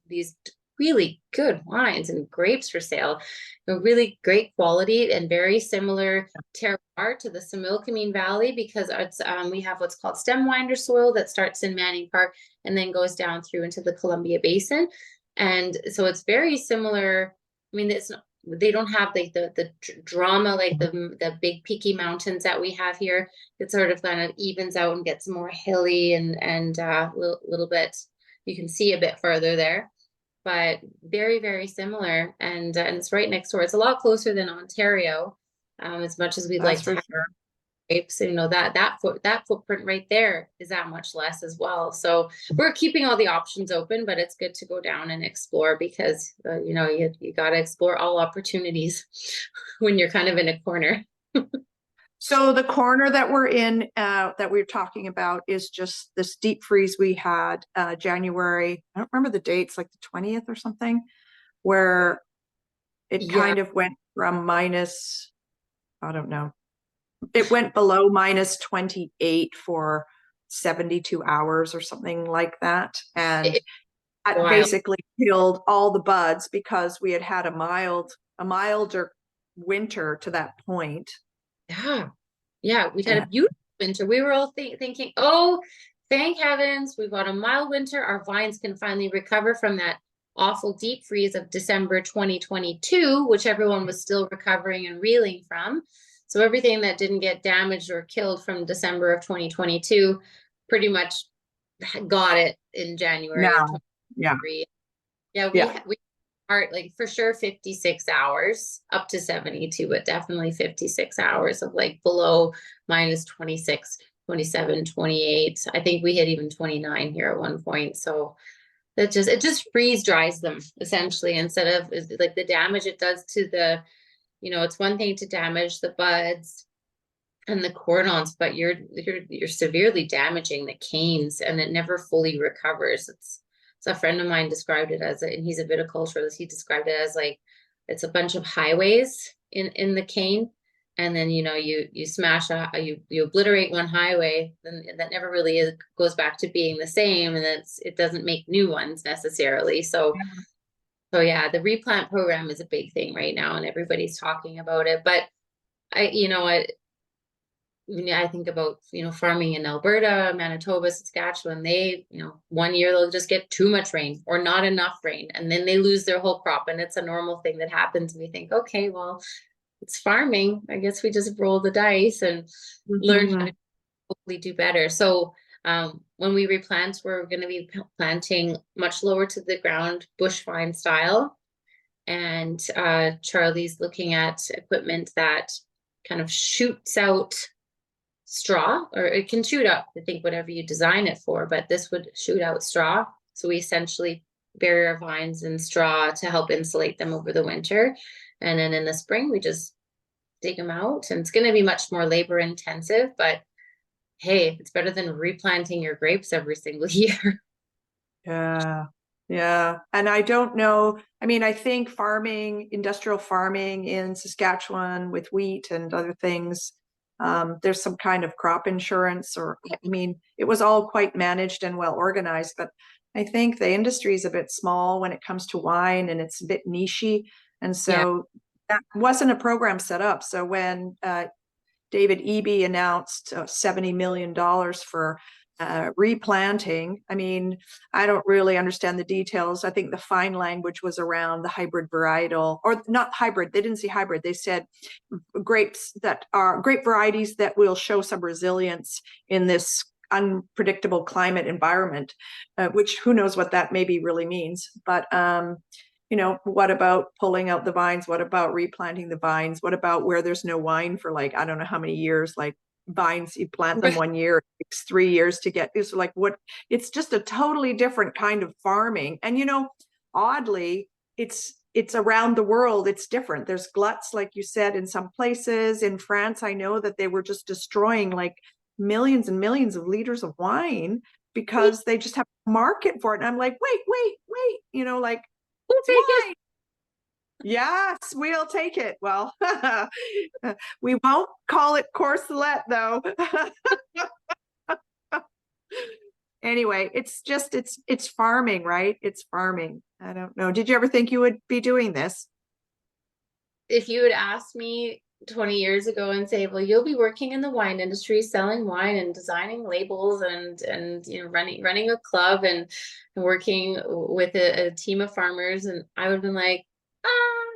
[SPEAKER 2] these really good wines and grapes for sale. Really great quality and very similar terroir to the Similkameen Valley, because it's we have what's called stem winder soil that starts in Manning Park and then goes down through into the Columbia Basin. And so it's very similar. I mean, they don't have like the drama, like the big peaky mountains that we have here. It sort of kind of evens out and gets more hilly and little bit, you can see a bit further there, but very, very similar. And it's right next door. It's a lot closer than Ontario, as much as we'd like to have grapes. That footprint right there is that much less as well. So we're keeping all the options open, but it's good to go down and explore, because you got to explore all opportunities when you're kind of in a corner.
[SPEAKER 1] So the corner that we're in, that we're talking about, is just this deep freeze we had January. I don't remember the dates, like the 20th or something, where it kind of went from minus, I don't know. It went below minus 28 for 72 hours or something like that. And that basically killed all the buds, because we had a milder winter to that point.
[SPEAKER 2] Yeah. We've had a beautiful winter. We were all thinking, oh, thank heavens, we've got a mild winter. Our vines can finally recover from that awful deep freeze of December 2022, which everyone was still recovering and reeling from. So everything that didn't get damaged or killed from December of 2022 pretty much got it in January of 2023. We are like for sure 56 hours up to 72, but definitely 56 hours of like below minus 26, 27, 28. I think we hit even 29 here at one point. So it just freeze dries them essentially, instead of like the damage it does to the, it's one thing to damage the buds and the cordons, but you're severely damaging the canes, and it never fully recovers. So a friend of mine described it as, and he's a viticulturalist, he described it as like, it's a bunch of highways in the cane. And then, you know, you smash you obliterate one highway, then that never really goes back to being the same. And it doesn't make new ones necessarily. So yeah, the replant program is a big thing right now and everybody's talking about it. But I think about, farming in Alberta, Manitoba, Saskatchewan, they, 1 year they'll just get too much rain or not enough rain, and then they lose their whole crop. And it's a normal thing that happens. And we think, okay, well, it's farming. I guess we just roll the dice and learn how to hopefully do better. So when we replant, we're going to be planting much lower to the ground, bush vine style. And Charlie's looking at equipment that kind of shoots out straw, or it can shoot up, I think, whatever you design it for, but this would shoot out straw. So we essentially bury our vines in straw to help insulate them over the winter. And then in the spring, we just dig them out, and it's going to be much more labor intensive, but hey, it's better than replanting your grapes every single year.
[SPEAKER 1] Yeah. Yeah. And I don't know. I mean, I think industrial farming in Saskatchewan with wheat and other things, there's some kind of crop insurance, it was all quite managed and well organized, but I think the industry is a bit small when it comes to wine, and it's a bit nichey. And so that wasn't a program set up. So when David Eby announced $70 million for replanting, I don't really understand the details. I think the fine language was around the hybrid varietal, or not hybrid. They didn't say hybrid. They said grapes that are grape varieties that will show some resilience in this unpredictable climate environment, which who knows what that maybe really means. But what about pulling out the vines? What about replanting the vines? What about where there's no wine for I don't know how many years, vines, you plant them 1 year, it takes 3 years to get this. It's just a totally different kind of farming. And, oddly, it's around the world. It's different. There's gluts, like you said, in some places. In France, I know that they were just destroying millions and millions of liters of wine because they just have a market for it. And I'm like, wait,
[SPEAKER 2] We'll take
[SPEAKER 1] why? Yes, we'll take it. Well, we won't call it Corcelette though. Anyway, it's farming, right? It's farming. I don't know. Did you ever think you would be doing this?
[SPEAKER 2] If you had asked me 20 years ago and say, well, you'll be working in the wine industry, selling wine and designing labels and running a club and working with a team of farmers, and I would have been like,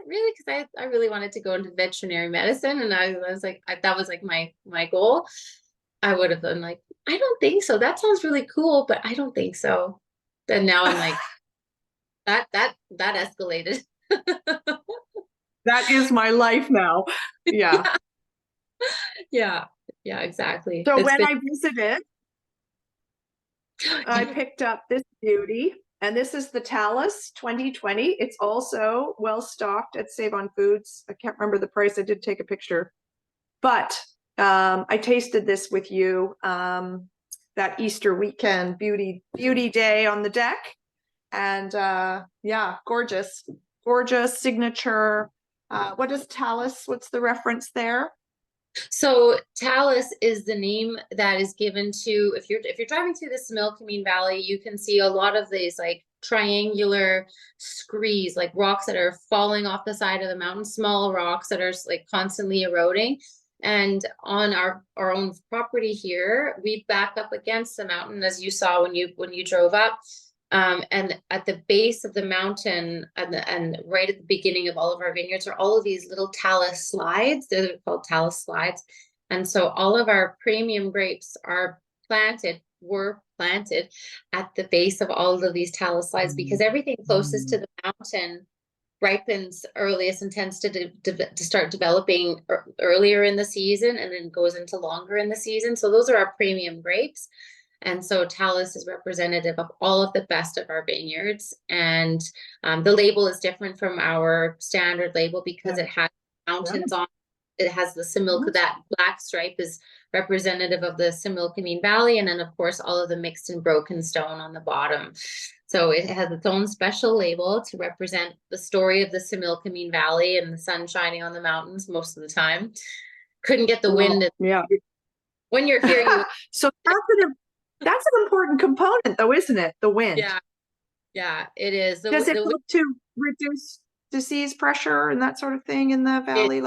[SPEAKER 2] really? Because I really wanted to go into veterinary medicine, and I was like, that was my goal. I would have been like, I don't think so. That sounds really cool, but I don't think so. Then now I'm like, that escalated.
[SPEAKER 1] That is my life now. Yeah.
[SPEAKER 2] Yeah, exactly.
[SPEAKER 1] So when I visited, I picked up this beauty, and this is the Talis 2020. It's also well stocked at Save on Foods. I can't remember the price. I did take a picture, but I tasted this with you that Easter weekend, beauty day on the deck, and gorgeous signature. What is Talis? What's the reference there?
[SPEAKER 2] So Talis is the name that is given to, if you're driving through the Similkameen Valley, you can see a lot of these triangular screes, rocks that are falling off the side of the mountain, small rocks that are constantly eroding. And on our own property here, we back up against the mountain, as you saw when you drove up. And at the base of the mountain and right at the beginning of all of our vineyards are all of these little talus slides. They're called talus slides. And so all of our premium grapes were planted at the base of all of these talus slides, because everything closest to the mountain ripens earliest and tends to start developing earlier in the season and then goes into longer in the season. So those are our premium grapes. And so Talis is representative of all of the best of our vineyards. And the label is different from our standard label because it has mountains on it has the that black stripe is representative of the Similkameen Valley, and then of course all of the mixed and broken stone on the bottom. So it has its own special label to represent the story of the Similkameen Valley and the sun shining on the mountains most of the time. Couldn't get the wind.
[SPEAKER 1] Yeah.
[SPEAKER 2] When you're here, you
[SPEAKER 1] so that's an important component, though, isn't it? The wind.
[SPEAKER 2] Yeah, it is.
[SPEAKER 1] Does it help to reduce disease pressure and that sort of thing in the valley?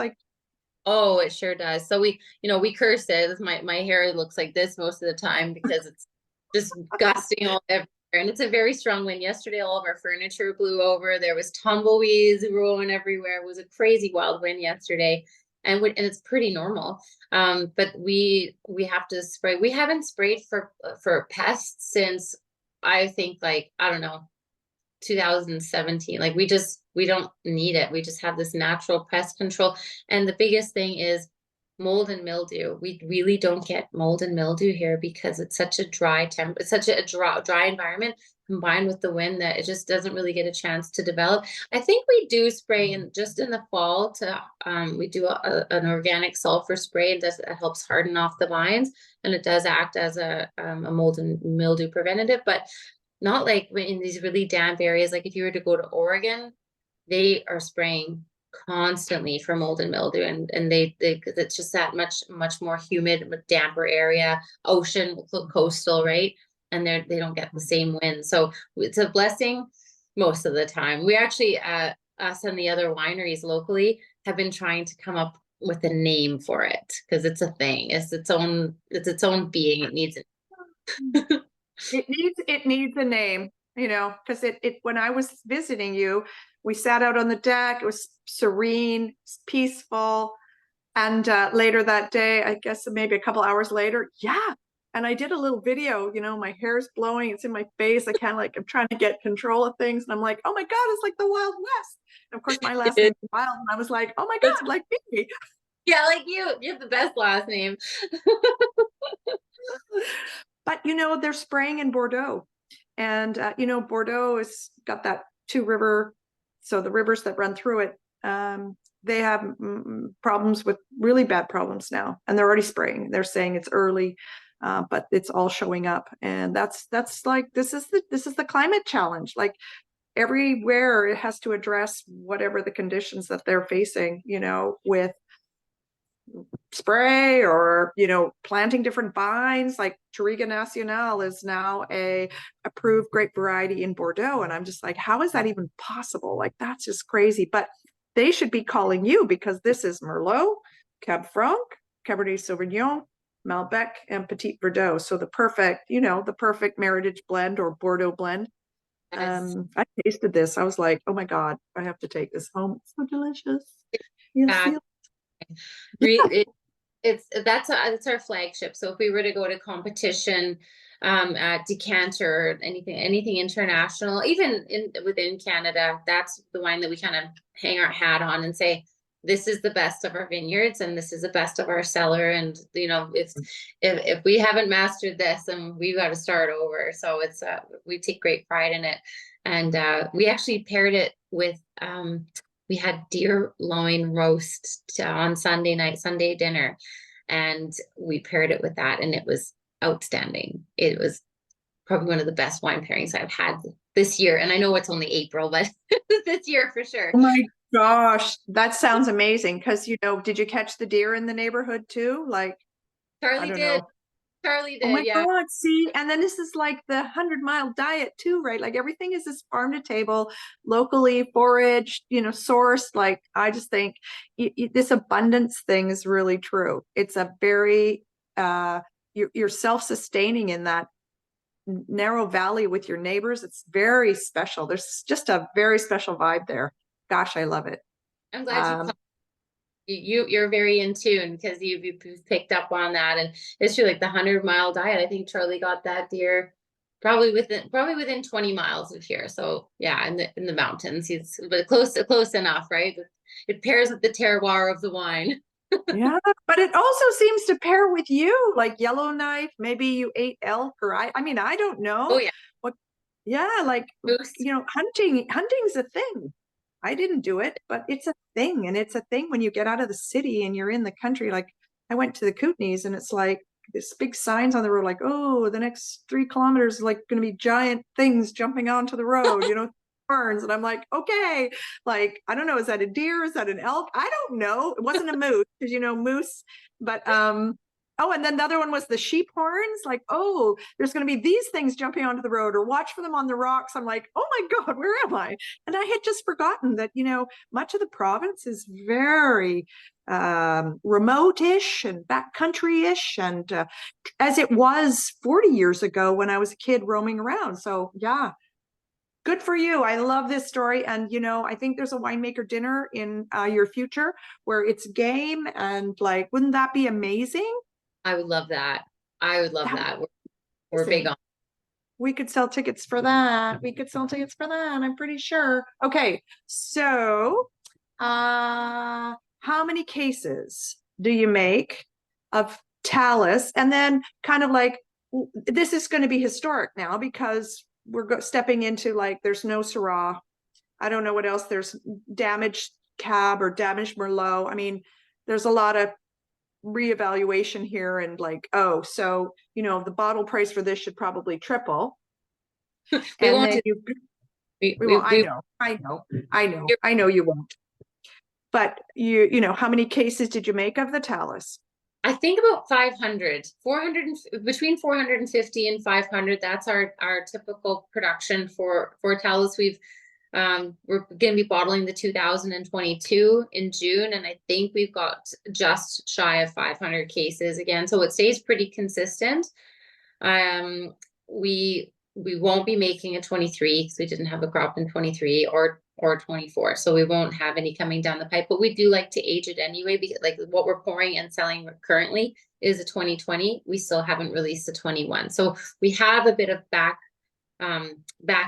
[SPEAKER 2] Oh, it sure does. So we curse it. My hair looks like this most of the time because it's just gusting all everywhere. And it's a very strong wind. Yesterday, all of our furniture blew over. There was tumbleweeds rolling everywhere. It was a crazy wild wind yesterday. And it's pretty normal. But we have to spray. We haven't sprayed for pests since, I think, like, I don't know, 2017. Like we don't need it. We just have this natural pest control. And the biggest thing is mold and mildew. We really don't get mold and mildew here because it's such a dry dry environment, combined with the wind, that it just doesn't really get a chance to develop. I think we do spray in the fall to we do an organic sulfur spray, and it helps harden off the vines, and it does act as a mold and mildew preventative, but not like in these really damp areas. Like if you were to go to Oregon, they are spraying constantly for mold and mildew, and it's just that much more humid, damper area, ocean, coastal, right? And they don't get the same wind. So it's a blessing most of the time. We actually, us and the other wineries locally have been trying to come up with a name for it, because it's a thing. It's its own being. It needs it.
[SPEAKER 1] It needs a name, because when I was visiting you, we sat out on the deck. It was serene, peaceful. And later that day, I guess maybe a couple hours later, and I did a little video, my hair's blowing, it's in my face. I'm trying to get control of things. And I'm like, oh my God, it's like the Wild West. And of course, my last name is Wild. And I was like, oh my God, like me.
[SPEAKER 2] Yeah, like you have the best last name.
[SPEAKER 1] But, they're spraying in Bordeaux. And, Bordeaux has got that two river. So the rivers that run through it, they have problems with really bad problems now. And they're already spraying. They're saying it's early, but it's all showing up. And that's like, this is the climate challenge. Like everywhere it has to address whatever the conditions that they're facing, with spray or planting different vines. Like Touriga Nacional is now a approved grape variety in Bordeaux, and I'm just like, how is that even possible? Like that's just crazy. But they should be calling you, because this is Merlot, Cab Franc, Cabernet Sauvignon, Malbec, and Petit Verdot. So the perfect Meritage blend or Bordeaux blend. Yes. I tasted this. I was like, oh my God, I have to take this home. It's so delicious. Yes,
[SPEAKER 2] It's our flagship. So if we were to go to competition at decanter, anything international, even within Canada, that's the wine that we kind of hang our hat on and say, this is the best of our vineyards and this is the best of our cellar. And if we haven't mastered this, then we've got to start over. So it's we take great pride in it. And we actually paired it with we had deer loin roast on Sunday dinner, and we paired it with that, and it was outstanding. It was probably one of the best wine pairings I've had this year. And I know it's only April, but this year for sure.
[SPEAKER 1] Oh my gosh, that sounds amazing. Because, did you catch the deer in the neighborhood too? Like
[SPEAKER 2] Charlie did. Charlie did.
[SPEAKER 1] Oh my God, see, and then this is like the 100-mile diet too, right? Like everything is this farm to table, locally foraged, sourced. Like I just think this abundance thing is really true. It's a very you're self-sustaining in that narrow valley with your neighbors. It's very special. There's just a very special vibe there. Gosh, I love it.
[SPEAKER 2] I'm glad you're very in tune, because you've picked up on that. And it's true, like the 100-mile diet. I think Charlie got that deer probably within 20 miles of here. So yeah, in the mountains, he's but close enough, right? It pairs with the terroir of the wine.
[SPEAKER 1] Yeah, but it also seems to pair with you, like Yellowknife. Maybe you ate elk, or I mean, I don't know.
[SPEAKER 2] Oh yeah.
[SPEAKER 1] What? Yeah, like moose. Hunting's a thing. I didn't do it, but it's a thing. And it's a thing when you get out of the city and you're in the country. Like I went to the Kootenays and it's like this big signs on the road, like, oh, the next 3 kilometers is like going to be giant things jumping onto the road, you know, burns. And I'm like, okay, like, I don't know, is that a deer? Is that an elk? I don't know. It wasn't a moose because, you know, moose, but, oh, and then the other one was the sheep horns. Like, oh, there's going to be these things jumping onto the road, or watch for them on the rocks. I'm like, oh my God, where am I? And I had just forgotten that, you know, much of the province is very remote-ish and backcountry-ish, and as it was 40 years ago when I was a kid roaming around. So yeah, good for you. I love this story. And, you know, I think there's a winemaker dinner in your future where it's game, and like, wouldn't that be amazing?
[SPEAKER 2] I would love that. I would love that. We're big on.
[SPEAKER 1] We could sell tickets for that. We could sell tickets for that. I'm pretty sure. Okay. So, how many cases do you make of Talis? And then kind of like, this is going to be historic now because we're stepping into like, there's no Syrah. I don't know what else. There's damaged Cab or damaged Merlot. I mean, there's a lot of reevaluation here, and like, oh, so, you know, the bottle price for this should probably triple.
[SPEAKER 2] We
[SPEAKER 1] And
[SPEAKER 2] won't.
[SPEAKER 1] then I know you won't. But you know, how many cases did you make of the Talis?
[SPEAKER 2] I think about 500, 400, between 450 and 500. That's our typical production for Talis. We're going to be bottling the 2022 in June, and I think we've got just shy of 500 cases again. So it stays pretty consistent. We won't be making a 23 because we didn't have a crop in 23 or 24, so we won't have any coming down the pipe. But we do like to age it anyway, because like what we're pouring and selling currently is a 2020. We still haven't released a 21, so we have a bit of back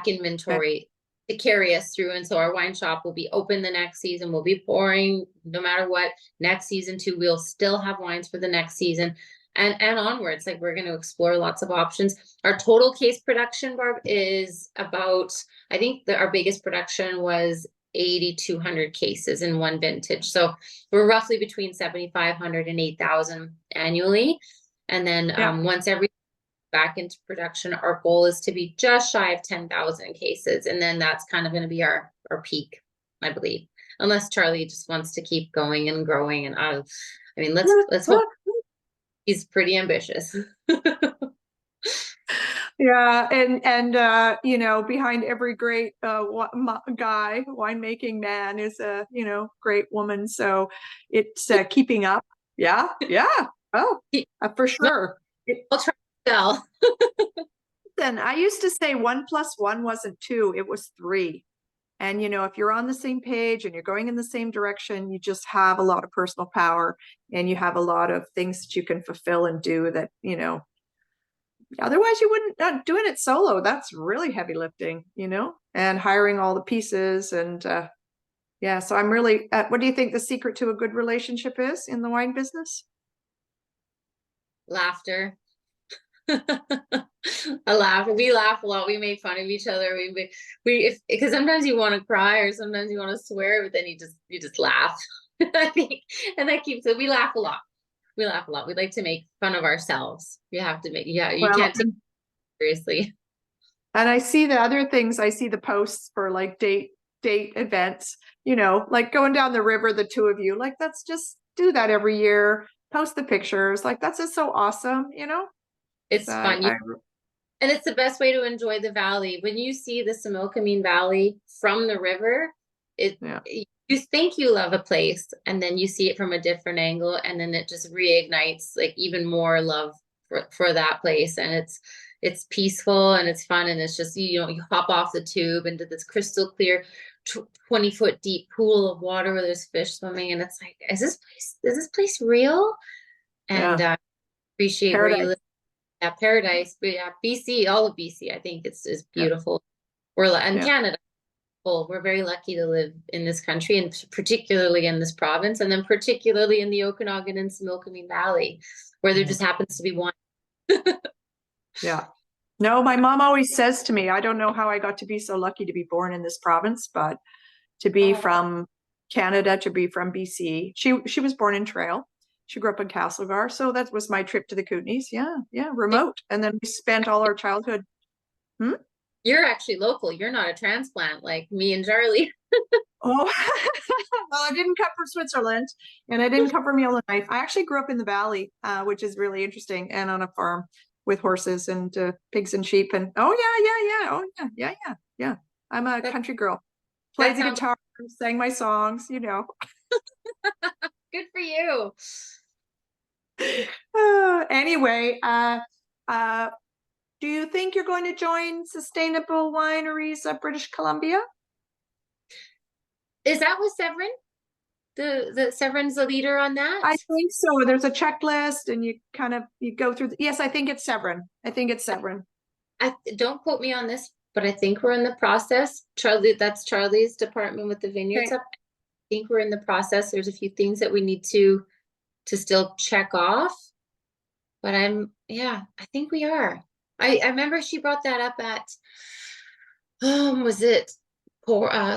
[SPEAKER 2] inventory to carry us through. And so our wine shop will be open the next season. We'll be pouring no matter what. Next season too, we'll still have wines for the next season and onwards. Like, we're going to explore lots of options. Our total case production, Barb, is about, I think our biggest production was 8,200 cases in one vintage. So we're roughly between 7,500 and 8,000 annually. And then once every back into production, our goal is to be just shy of 10,000 cases, and then that's kind of going to be our peak, I believe, unless Charlie just wants to keep going and growing. And I mean, let's hope. He's pretty ambitious.
[SPEAKER 1] Yeah, and you know, behind every great guy, winemaking man, is a, you know, great woman. So it's keeping up. Yeah. Oh, for sure.
[SPEAKER 2] I'll try.
[SPEAKER 1] Then I used to say 1 + 1 wasn't 2, it was 3. And, you know, if you're on the same page and you're going in the same direction, you just have a lot of personal power, and you have a lot of things that you can fulfill and do that, you know, otherwise you wouldn't. Doing it solo, that's really heavy lifting, you know, and hiring all the pieces. And yeah, so I'm really, what do you think the secret to a good relationship is in the wine business?
[SPEAKER 2] Laughter. A laugh. We laugh a lot. We make fun of each other. Because sometimes you want to cry or sometimes you want to swear, but then you just laugh. I think, and that keeps it. We laugh a lot. We like to make fun of ourselves. You have to make, you can't take it seriously.
[SPEAKER 1] And I see the other things. I see the posts for like date events, you know, like going down the river, the two of you, like, let's just do that every year. Post the pictures. Like, that's just so awesome, you know?
[SPEAKER 2] It's fun. And it's the best way to enjoy the valley. When you see the Similkameen Valley from the river, you think you love a place, and then you see it from a different angle, and then it just reignites like even more love for that place. And it's peaceful and it's fun, and it's just, you know, you hop off the tube into this crystal clear 20-foot deep pool of water where there's fish swimming, and it's like, is this place real? And appreciate
[SPEAKER 1] Paradise.
[SPEAKER 2] where you live. Yeah, paradise. But yeah, BC, all of BC, I think is beautiful. Canada. We're very lucky to live in this country, and particularly in this province, and then particularly in the Okanagan and Similkameen Valley, where there just happens to be one.
[SPEAKER 1] Yeah. No, my mom always says to me, I don't know how I got to be so lucky to be born in this province, but to be
[SPEAKER 2] Oh.
[SPEAKER 1] from Canada, to be from BC. She was born in Trail. She grew up in Castlegar. So that was my trip to the Kootenays. Yeah, remote. And then we spent all our childhood.
[SPEAKER 2] You're actually local. You're not a transplant like me and Charlie.
[SPEAKER 1] Oh, well, I didn't come from Switzerland and I didn't come from Yellowknife. I actually grew up in the valley, which is really interesting, and on a farm with horses and pigs and sheep. And yeah. I'm a country girl. Played the guitar, sang my songs,
[SPEAKER 2] Good for you.
[SPEAKER 1] Anyway, do you think you're going to join Sustainable Wineries of British Columbia?
[SPEAKER 2] Is that what Severin? The Severin's the leader on that?
[SPEAKER 1] I think so. There's a checklist and you go through. Yes, I think it's Severin.
[SPEAKER 2] Don't quote me on this, but I think we're in the process. Charlie, that's Charlie's department with the vineyards.
[SPEAKER 1] Okay.
[SPEAKER 2] I think we're in the process. There's a few things that we need to still check off, but I think we are. I remember she brought that up at, was it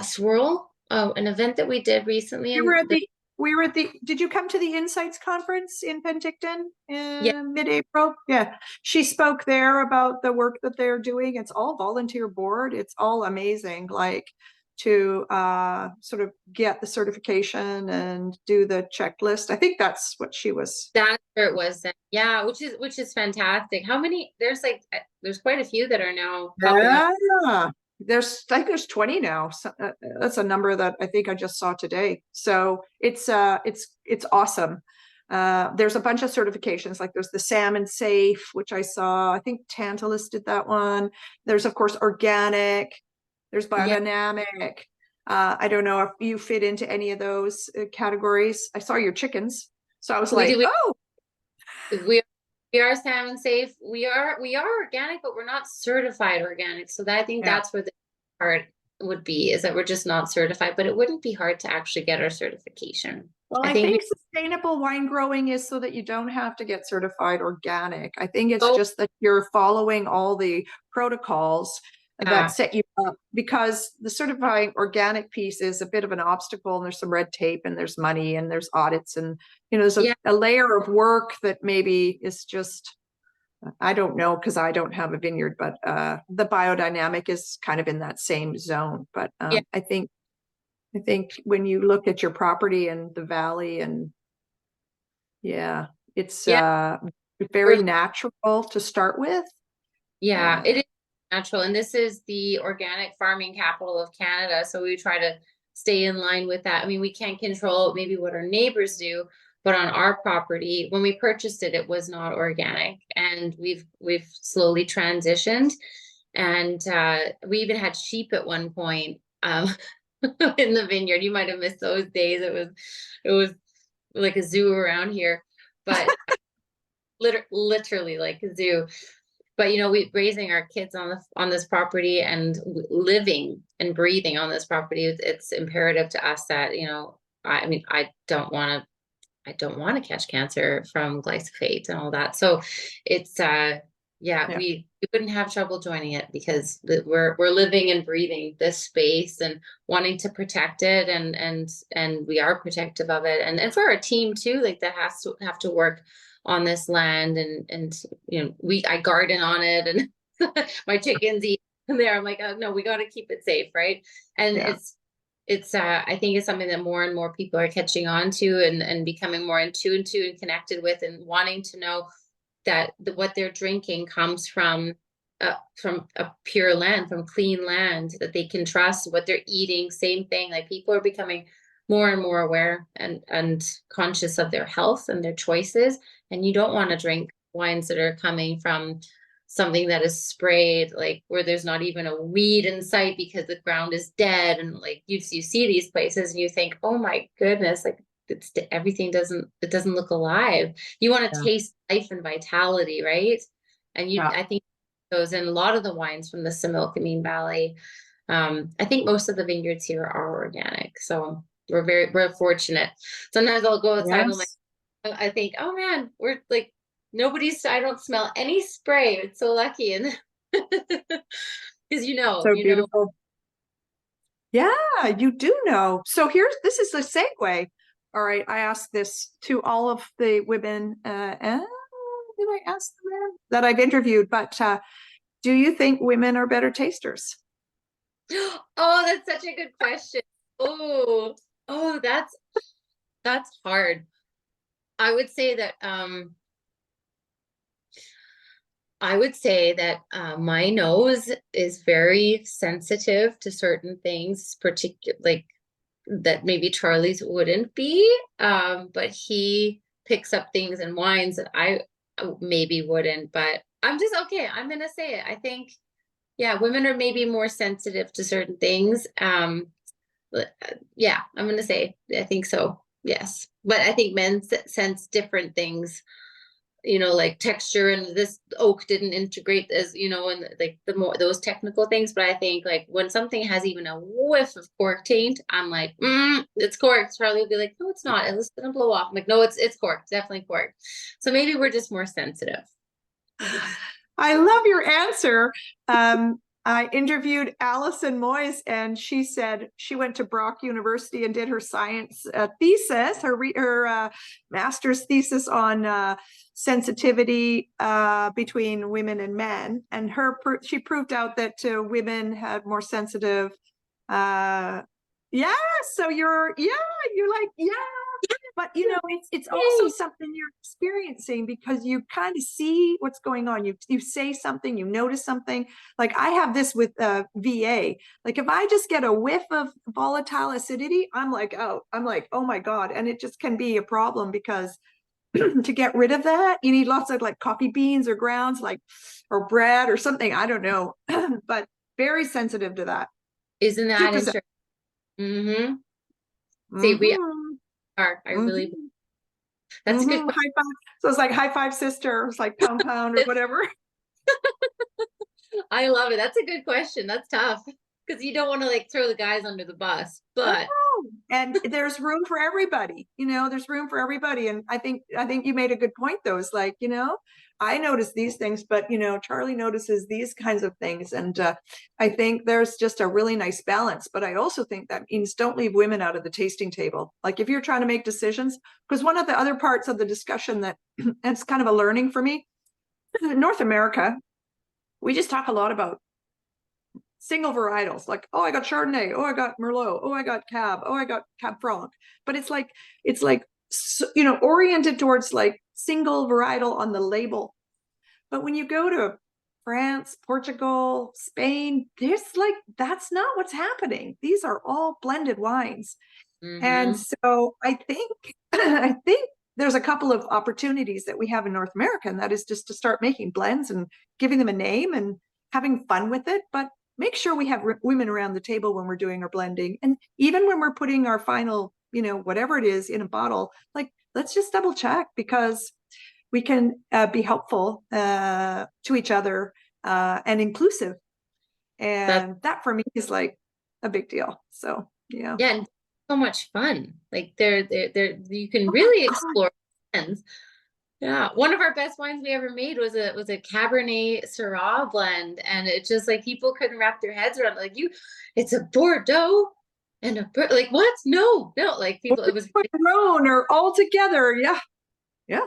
[SPEAKER 2] Swirl? Oh, an event that we did recently.
[SPEAKER 1] Did you come to the Insights Conference in Penticton in mid-April? Yeah. She spoke there about the work that they're doing. It's all volunteer board. It's all amazing, like to sort of get the certification and do the checklist. I think that's what she was.
[SPEAKER 2] That's where it was then. Yeah, which is fantastic. How many, there's quite a few that are now popping up.
[SPEAKER 1] Yeah. There's 20 now. So, that's a number that I think I just saw today. So it's awesome. There's a bunch of certifications, like there's the Salmon Safe, which I saw. I think Talis did that one. There's of course organic. There's biodynamic. I don't know if you fit into any of those categories. I saw your chickens, so I was
[SPEAKER 2] we are salmon safe. We are organic, but we're not certified organic. So I think that's where the part would be, is that we're just not certified, but it wouldn't be hard to actually get our certification.
[SPEAKER 1] Well, I think sustainable wine growing is so that you don't have to get certified organic. I think it's just that you're following all the protocols that set you up, because the certifying organic piece is a bit of an obstacle, and there's some red tape and there's money and there's audits, and there's a layer of work that maybe is just, I don't know, because I don't have a vineyard, but the biodynamic is kind of in that same zone. But I think when you look at your property and the valley, and it's very natural to start with.
[SPEAKER 2] It is natural, and this is the organic farming capital of Canada, so we try to stay in line with that. I mean, we can't control maybe what our neighbors do, but on our property, when we purchased it, it was not organic, and we've slowly transitioned, and we even had sheep at one point in the vineyard. You might have missed those days. It was like a zoo around here, but literally like a zoo. But we raising our kids on this property and living and breathing on this property, it's imperative to us that I mean, I don't want to catch cancer from glyphosate and all that. So it's we wouldn't have trouble joining it, because we're living and breathing this space and wanting to protect it, and we are protective of it, and for our team too, like that have to work on this land, and I garden on it, and my chickens eat there. I'm like, oh no, we got to keep it safe, right? And it's I think it's something that more and more people are catching on to, and becoming more in tune to and connected with, and wanting to know that what they're drinking comes from a pure land, from clean land that they can trust. What they're eating, same thing. Like, people are becoming more and more aware and conscious of their health and their choices. And you don't want to drink wines that are coming from something that is sprayed, like where there's not even a weed in sight because the ground is dead. And like you see these places and you think, oh my goodness, like everything doesn't look alive. You want to taste life and vitality, right? And I think those in a lot of the wines from the Similkameen Valley. I think most of the vineyards here are organic, so we're fortunate. Sometimes I'll go outside and I think, oh man, we're like, I don't smell any spray. It's so lucky. And because
[SPEAKER 1] so beautiful. Yeah, you do know. So this is the segue. All right, I asked this to all of the women, and did I ask the men that I've interviewed? But do you think women are better tasters?
[SPEAKER 2] Oh, that's such a good question. Oh, oh, that's hard. I would say that my nose is very sensitive to certain things, particular like that maybe Charlie's wouldn't be. But he picks up things in wines that I maybe wouldn't. But I'm just okay. I'm gonna say it. I think, yeah, women are maybe more sensitive to certain things. Yeah, I'm gonna say I think so. Yes, but I think men sense different things, like texture, and this oak didn't integrate, as and like the more those technical things. But I think like when something has even a whiff of cork taint, I'm like, it's cork. Charlie will be like, no, it's not. It's gonna blow off. I'm like, no, it's cork, definitely cork. So maybe we're just more sensitive.
[SPEAKER 1] I love your answer. I interviewed Alison Moyes, and she said she went to Brock University and did her science thesis, her master's thesis on sensitivity between women and men. And she proved out that women had more sensitive. Yeah, so you're like, yeah. But it's also something you're experiencing because you kind of see what's going on. You say something, you notice something. Like I have this with VA. Like if I just get a whiff of volatile acidity, I'm like, oh my God. And it just can be a problem because to get rid of that, you need lots of like coffee beans or grounds, or bread or something. I don't know, but very sensitive to that.
[SPEAKER 2] Isn't that
[SPEAKER 1] Super
[SPEAKER 2] interesting? Mm-hmm. See, we
[SPEAKER 1] mm-hmm.
[SPEAKER 2] are. I really.
[SPEAKER 1] Mm-hmm.
[SPEAKER 2] That's a good
[SPEAKER 1] High five. So it's like high five, sister. It's like pound pound or whatever.
[SPEAKER 2] I love it. That's a good question. That's tough because you don't want to like throw the guys under the bus, but
[SPEAKER 1] Oh, and there's room for everybody. There's room for everybody. And I think you made a good point though. It's like, I notice these things, but Charlie notices these kinds of things. And I think there's just a really nice balance. But I also think that means don't leave women out of the tasting table. Like if you're trying to make decisions, because one of the other parts of the discussion that it's kind of a learning for me, North America, we just talk a lot about single varietals, like, oh, I got Chardonnay, oh, I got Merlot, oh, I got Cab, oh, I got Cab Franc. But it's like oriented towards like single varietal on the label. But when you go to France, Portugal, Spain, that's not what's happening. These are all blended wines. And so I think I think there's a couple of opportunities that we have in North America, and that is just to start making blends and giving them a name and having fun with it. But make sure we have women around the table when we're doing our blending, and even when we're putting our final, whatever it is in a bottle. Like let's just double check because we can be helpful to each other and inclusive, and that for me is like a big deal. So yeah.
[SPEAKER 2] Yeah, and so much fun. Like they're you can really explore blends. Yeah, one of our best wines we ever made was a Cabernet Syrah blend, and it just like people couldn't wrap their heads around it. Like it's a Bordeaux and like what? No, like people, it was
[SPEAKER 1] grown or all together. Yeah.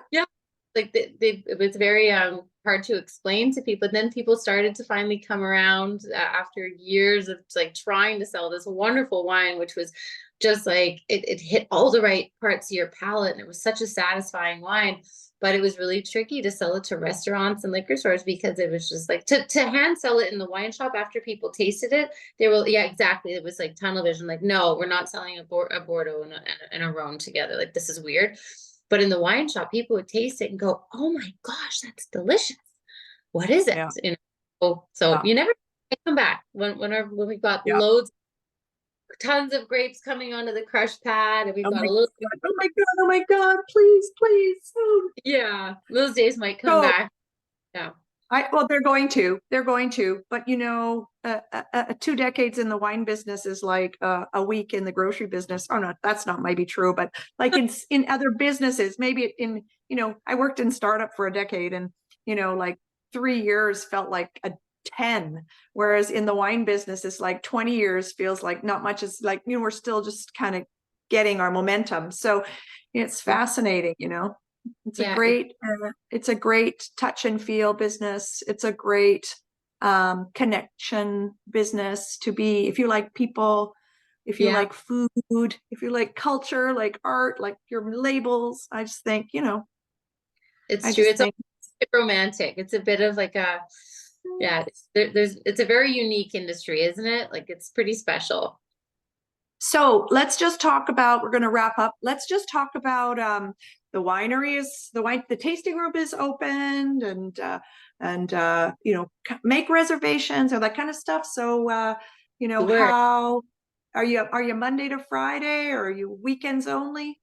[SPEAKER 2] like it was very hard to explain to people. And then people started to finally come around after years of like trying to sell this wonderful wine, which was just like it hit all the right parts of your palate, and it was such a satisfying wine. But it was really tricky to sell it to restaurants and liquor stores because it was just like to hand sell it in the wine shop after people tasted it. They were, yeah, exactly. It was like tunnel vision. Like, no, we're not selling a Bordeaux and a Rhone together. Like, this is weird. But in the wine shop, people would taste it and go, "Oh my gosh, that's delicious. What is it?"
[SPEAKER 1] Yeah.
[SPEAKER 2] So you never come back when we got loads, tons of grapes coming onto the crush pad, and we've got a little.
[SPEAKER 1] Oh my God! Please.
[SPEAKER 2] Yeah, those days might come back. Yeah.
[SPEAKER 1] Well, they're going to, but 2 decades in the wine business is like a week in the grocery business. Oh no, that's not maybe true, but like in other businesses, maybe I worked in startup for a decade, and like 3 years felt like 10. Whereas in the wine business, it's like 20 years feels like not much. Is like, we're still just kind of getting our momentum. So it's fascinating, It's a
[SPEAKER 2] Yeah,
[SPEAKER 1] great touch and feel business. It's a great connection business to be, if you like people, if you like food, if you like culture, like art, like your labels. I just think,
[SPEAKER 2] it's
[SPEAKER 1] I
[SPEAKER 2] true.
[SPEAKER 1] just
[SPEAKER 2] It's
[SPEAKER 1] think.
[SPEAKER 2] romantic. It's a bit of like a, yeah, it's a very unique industry, isn't it? Like it's pretty special.
[SPEAKER 1] So let's just talk about, we're going to wrap up. Let's just talk about the winery is, the tasting room is opened, and make reservations or that kind of stuff. So,
[SPEAKER 2] We're
[SPEAKER 1] how are you Monday to Friday, or are you weekends only?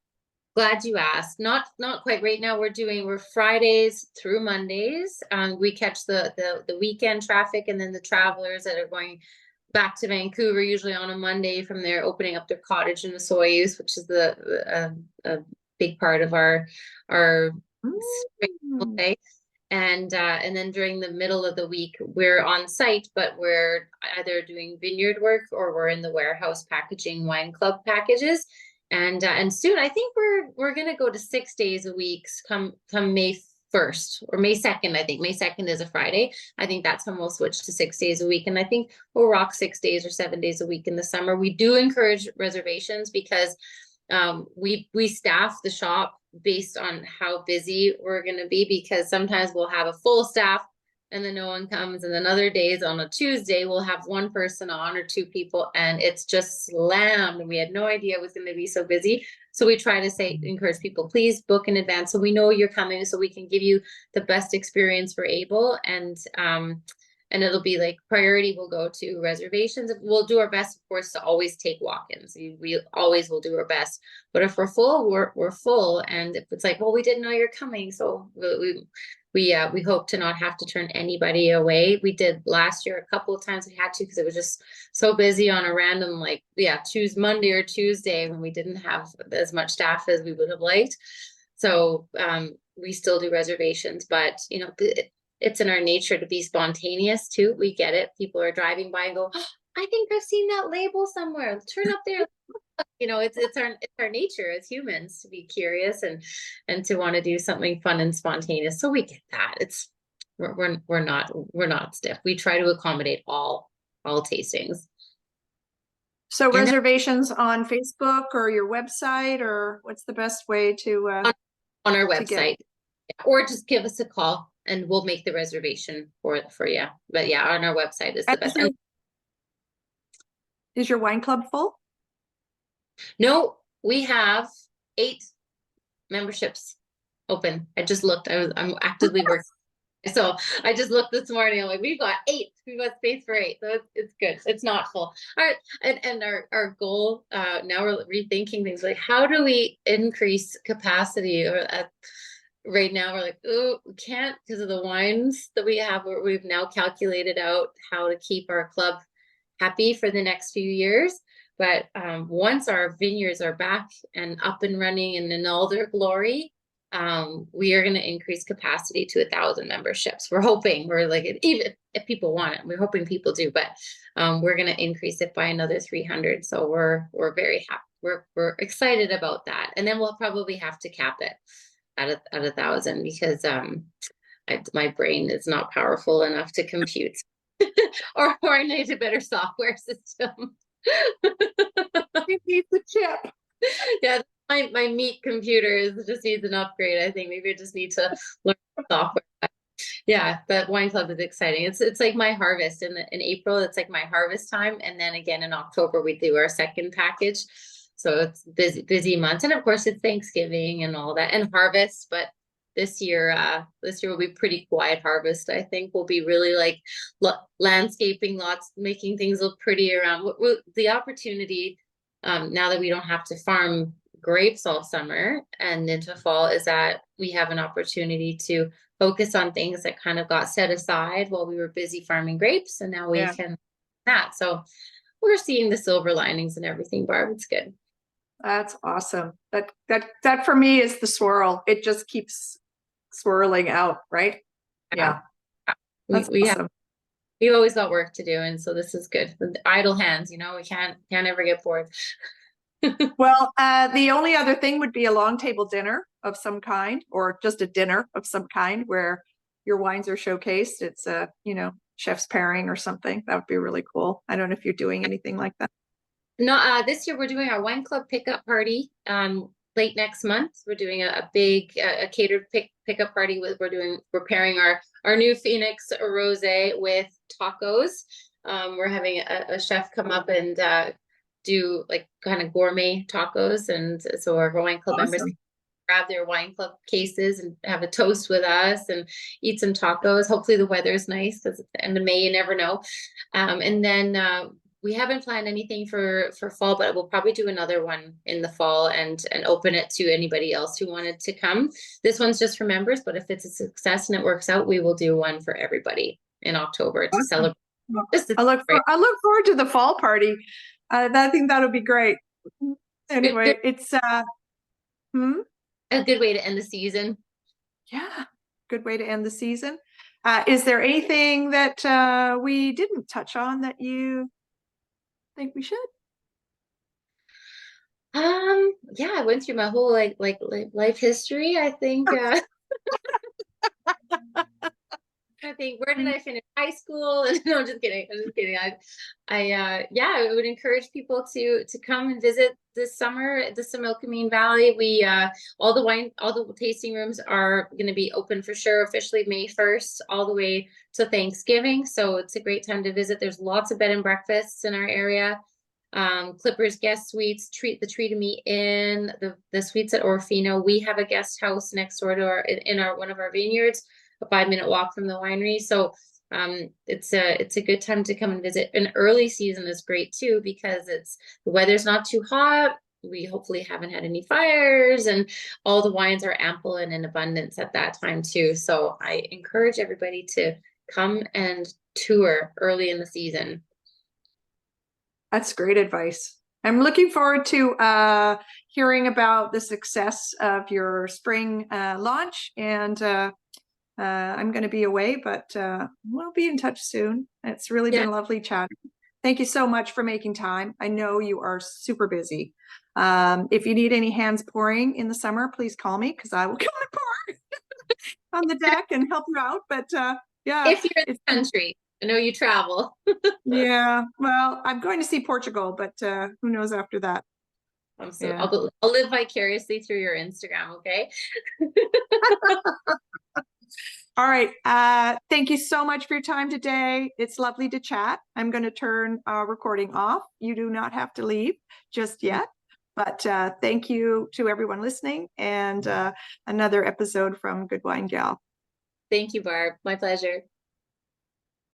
[SPEAKER 2] glad you asked. Not quite right now. We're Fridays through Mondays. We catch the weekend traffic, and then the travelers that are going back to Vancouver, usually on a Monday from there, opening up their cottage in the Soyuz, which is a big part of our spring holiday. And then during the middle of the week, we're on site, but we're either doing vineyard work or we're in the warehouse packaging wine club packages. And soon, I think we're gonna go to 6 days a week come May 1st or May 2nd. I think May 2nd is a Friday. I think that's when we'll switch to 6 days a week. And I think we'll rock 6 days or 7 days a week in the summer. We do encourage reservations because we staff the shop based on how busy we're going to be, because sometimes we'll have a full staff and then no one comes, and then other days on a Tuesday we'll have one person on or two people and it's just slammed, and we had no idea it was going to be so busy. So we try to encourage people, please book in advance so we know you're coming, so we can give you the best experience we're able. And it'll be like priority will go to reservations. We'll do our best, of course, to always take walk-ins. We always will do our best. But if we're full, we're full. And if it's like, well, we didn't know you're coming, so we hope to not have to turn anybody away. We did last year a couple of times we had to, because it was just so busy on a random choose Monday or Tuesday when we didn't have as much staff as we would have liked. So we still do reservations, but it's in our nature to be spontaneous too. We get it. People are driving by and go, oh, I think I've seen that label somewhere. Turn up there. It's our nature as humans to be curious and to want to do something fun and spontaneous. So we get that. We're not stiff. We try to accommodate all tastings.
[SPEAKER 1] So reservations on Facebook or your website, or what's the best way to
[SPEAKER 2] on our website, or just give us a call and we'll make the reservation for you. But yeah, on our website is the best.
[SPEAKER 1] Is your wine club full?
[SPEAKER 2] No, we have 8 memberships open. I just looked. I'm actively working. So I just looked this morning. I'm like, we've got 8. We've got space for 8. So it's good. It's not full. All right. And our goal, now we're rethinking things like, how do we increase capacity? Right now we're like, oh, we can't, because of the wines that we have. We've now calculated out how to keep our club happy for the next few years. But once our vineyards are back and up and running and in all their glory, we are going to increase capacity to 1,000 memberships. We're hoping, even if people want it, we're hoping people do, but we're going to increase it by another 300. So we're very happy. We're excited about that. And then we'll probably have to cap it at 1,000, because my brain is not powerful enough to compute or I need a better software system.
[SPEAKER 1] You need the chip.
[SPEAKER 2] Yeah, my meat computer just needs an upgrade. I think maybe I just need to learn software. Yeah, the wine club is exciting. It's like my harvest in April. It's like my harvest time, and then again in October we do our second package. So it's busy months, and of course it's Thanksgiving and all that, and harvest. But this year will be pretty quiet harvest. I think we'll be really landscaping lots, making things look pretty around. The opportunity now that we don't have to farm grapes all summer and into fall is that we have an opportunity to focus on things that kind of got set aside while we were busy farming grapes, and now we can that. So we're seeing the silver linings and everything, Barb. It's good.
[SPEAKER 1] That's awesome. That for me is the swirl. It just keeps swirling out, right? Yeah.
[SPEAKER 2] We
[SPEAKER 1] awesome.
[SPEAKER 2] We've always got work to do, and so this is good. With idle hands, we can't ever get bored.
[SPEAKER 1] Well, the only other thing would be a long table dinner of some kind, or just a dinner of some kind where your wines are showcased. It's a, chef's pairing or something. That would be really cool. I don't know if you're doing anything like that.
[SPEAKER 2] No, this year we're doing our wine club pickup party. Late next month, we're doing a big catered pickup party. We're pairing our new Phoenix rosé with tacos. We're having a chef come up and do like kind of gourmet tacos, and so our wine club members grab their wine club cases and have a toast with us and eat some tacos. Hopefully the weather's nice because it's the end of May, you never know. And then we haven't planned anything for fall, but we'll probably do another one in the fall and open it to anybody else who wanted to come. This one's just for members, but if it's a success and it works out, we will do one for everybody in October to celebrate.
[SPEAKER 1] I look forward to the fall party. I think that'll be great. Anyway, it's
[SPEAKER 2] a good way to end the season.
[SPEAKER 1] Yeah, good way to end the season. Is there anything that we didn't touch on that you think we should?
[SPEAKER 2] Yeah, I went through my whole like life history. I think where did I finish high school? No, I'm just kidding. I would encourage people to come and visit this summer at the Similkameen Valley. We all the tasting rooms are going to be open for sure officially May 1st all the way to Thanksgiving. So it's a great time to visit. There's lots of bed and breakfasts in our area. Clippers guest suites, treat to me in the suites at Orfino. We have a guest house next door to one of our vineyards, a 5-minute walk from the winery. So it's a good time to come and visit. An early season is great too because the weather's not too hot. We hopefully haven't had any fires, and all the wines are ample and in abundance at that time too. So I encourage everybody to come and tour early in the season.
[SPEAKER 1] That's great advice. I'm looking forward to hearing about the success of your spring launch, and I'm going to be away, but we'll be in touch soon. It's really been lovely chatting. Thank you so much for making time. I know you are super busy. If you need any hands pouring in the summer, please call me because I will come and pour on the deck and help you out. But
[SPEAKER 2] if you're in the country. I know you travel.
[SPEAKER 1] Yeah, well, I'm going to see Portugal, but who knows after that.
[SPEAKER 2] I'll live vicariously through your Instagram, okay?
[SPEAKER 1] All right. Thank you so much for your time today. It's lovely to chat. I'm going to turn recording off. You do not have to leave just yet. But thank you to everyone listening, and another episode from Good Wine Gal.
[SPEAKER 2] Thank you, Barb. My pleasure.